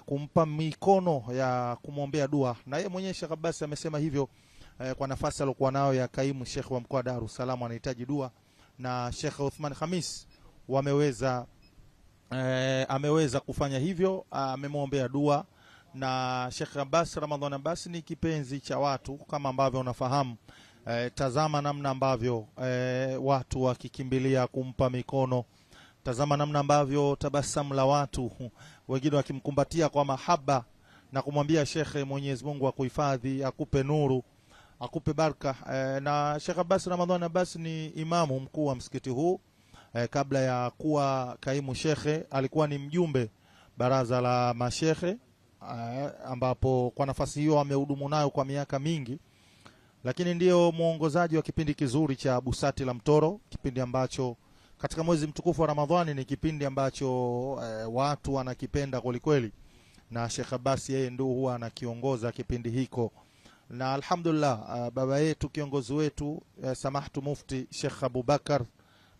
kumpa mikono ya kumwombea dua. Na yeye mwenyewe Sheikh Abbas amesema hivyo kwa nafasi aliyokuwa nayo ya kaimu Sheikh wa mkoa wa Dar es Salaam, anahitaji dua, na Sheikh Uthman Khamis ameweza kufanya hivyo, amemwombea dua. Na Sheikh Abbas Ramadhan Abbas ni kipenzi cha watu kama ambavyo unafahamu. Tazama namna ambavyo watu wakikimbilia kumpa mikono, tazama namna ambavyo tabasamu la watu, wengine wakimkumbatia kwa mahaba na kumwambia Sheikh, Mwenyezi Mungu akuhifadhi, akupe nuru, akupe baraka. Na Sheikh Abbas Ramadhan Abbas ni imamu mkuu wa msikiti huu. Kabla ya kuwa kaimu shekhe alikuwa ni mjumbe baraza la mashekhe, ambapo kwa nafasi hiyo amehudumu nayo kwa miaka mingi. Lakini ndio muongozaji wa kipindi kizuri cha Busati la Mtoro, kipindi ambacho katika mwezi mtukufu wa Ramadhani ni kipindi ambacho watu wanakipenda kweli, na Sheikh Abbas yeye ndio huwa anakiongoza kipindi hiko. Na alhamdulillah, baba yetu kiongozi wetu Samahtu Mufti Sheikh Abubakar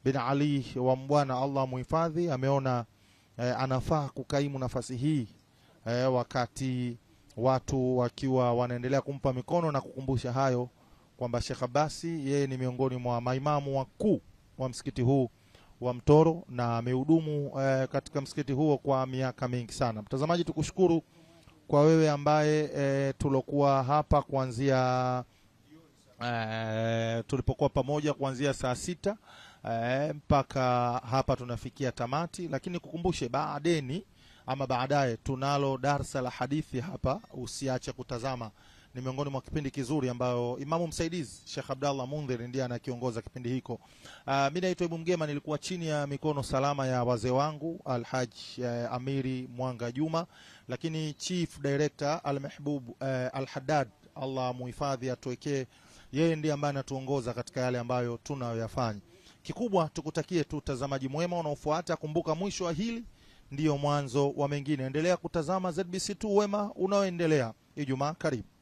bin Ali wa Mbwana, Allah muhifadhi, ameona anafaa kukaimu nafasi hii wakati watu wakiwa wanaendelea kumpa mikono, na kukumbusha hayo kwamba Sheikh Abbas yeye ni miongoni mwa maimamu wakuu wa msikiti huu wa Mtoro na amehudumu katika msikiti huo kwa miaka mingi sana. Mtazamaji, tukushukuru kwa wewe ambaye tulokuwa hapa kuanzia tulipokuwa pamoja kuanzia saa 6 mpaka hapa tunafikia tamati. Lakini kukumbushe, baadaye tunalo darsa la hadithi hapa, usiache kutazama. Ni miongoni mwa kipindi kizuri ambayo imamu msaidizi Sheikh Abdallah Mundhir ndiye anakiongoza kipindi hiko. Mimi naitwa Ibu Mgema, nilikuwa chini ya mikono salama ya wazee wangu Alhaji Amiri Mwanga Juma, lakini Chief Director Al-Mahbub Al-Haddad, Allah muhifadhi, atuwekee, yeye ndiye ambaye anatuongoza katika yale ambayo tunayoyafanya. Kikubwa tukutakie tu utazamaji mwema unaofuata. Kumbuka, mwisho wa hili ndio mwanzo wa mengine. Endelea kutazama ZBC2 wema unaoendelea. Ijumaa karibu.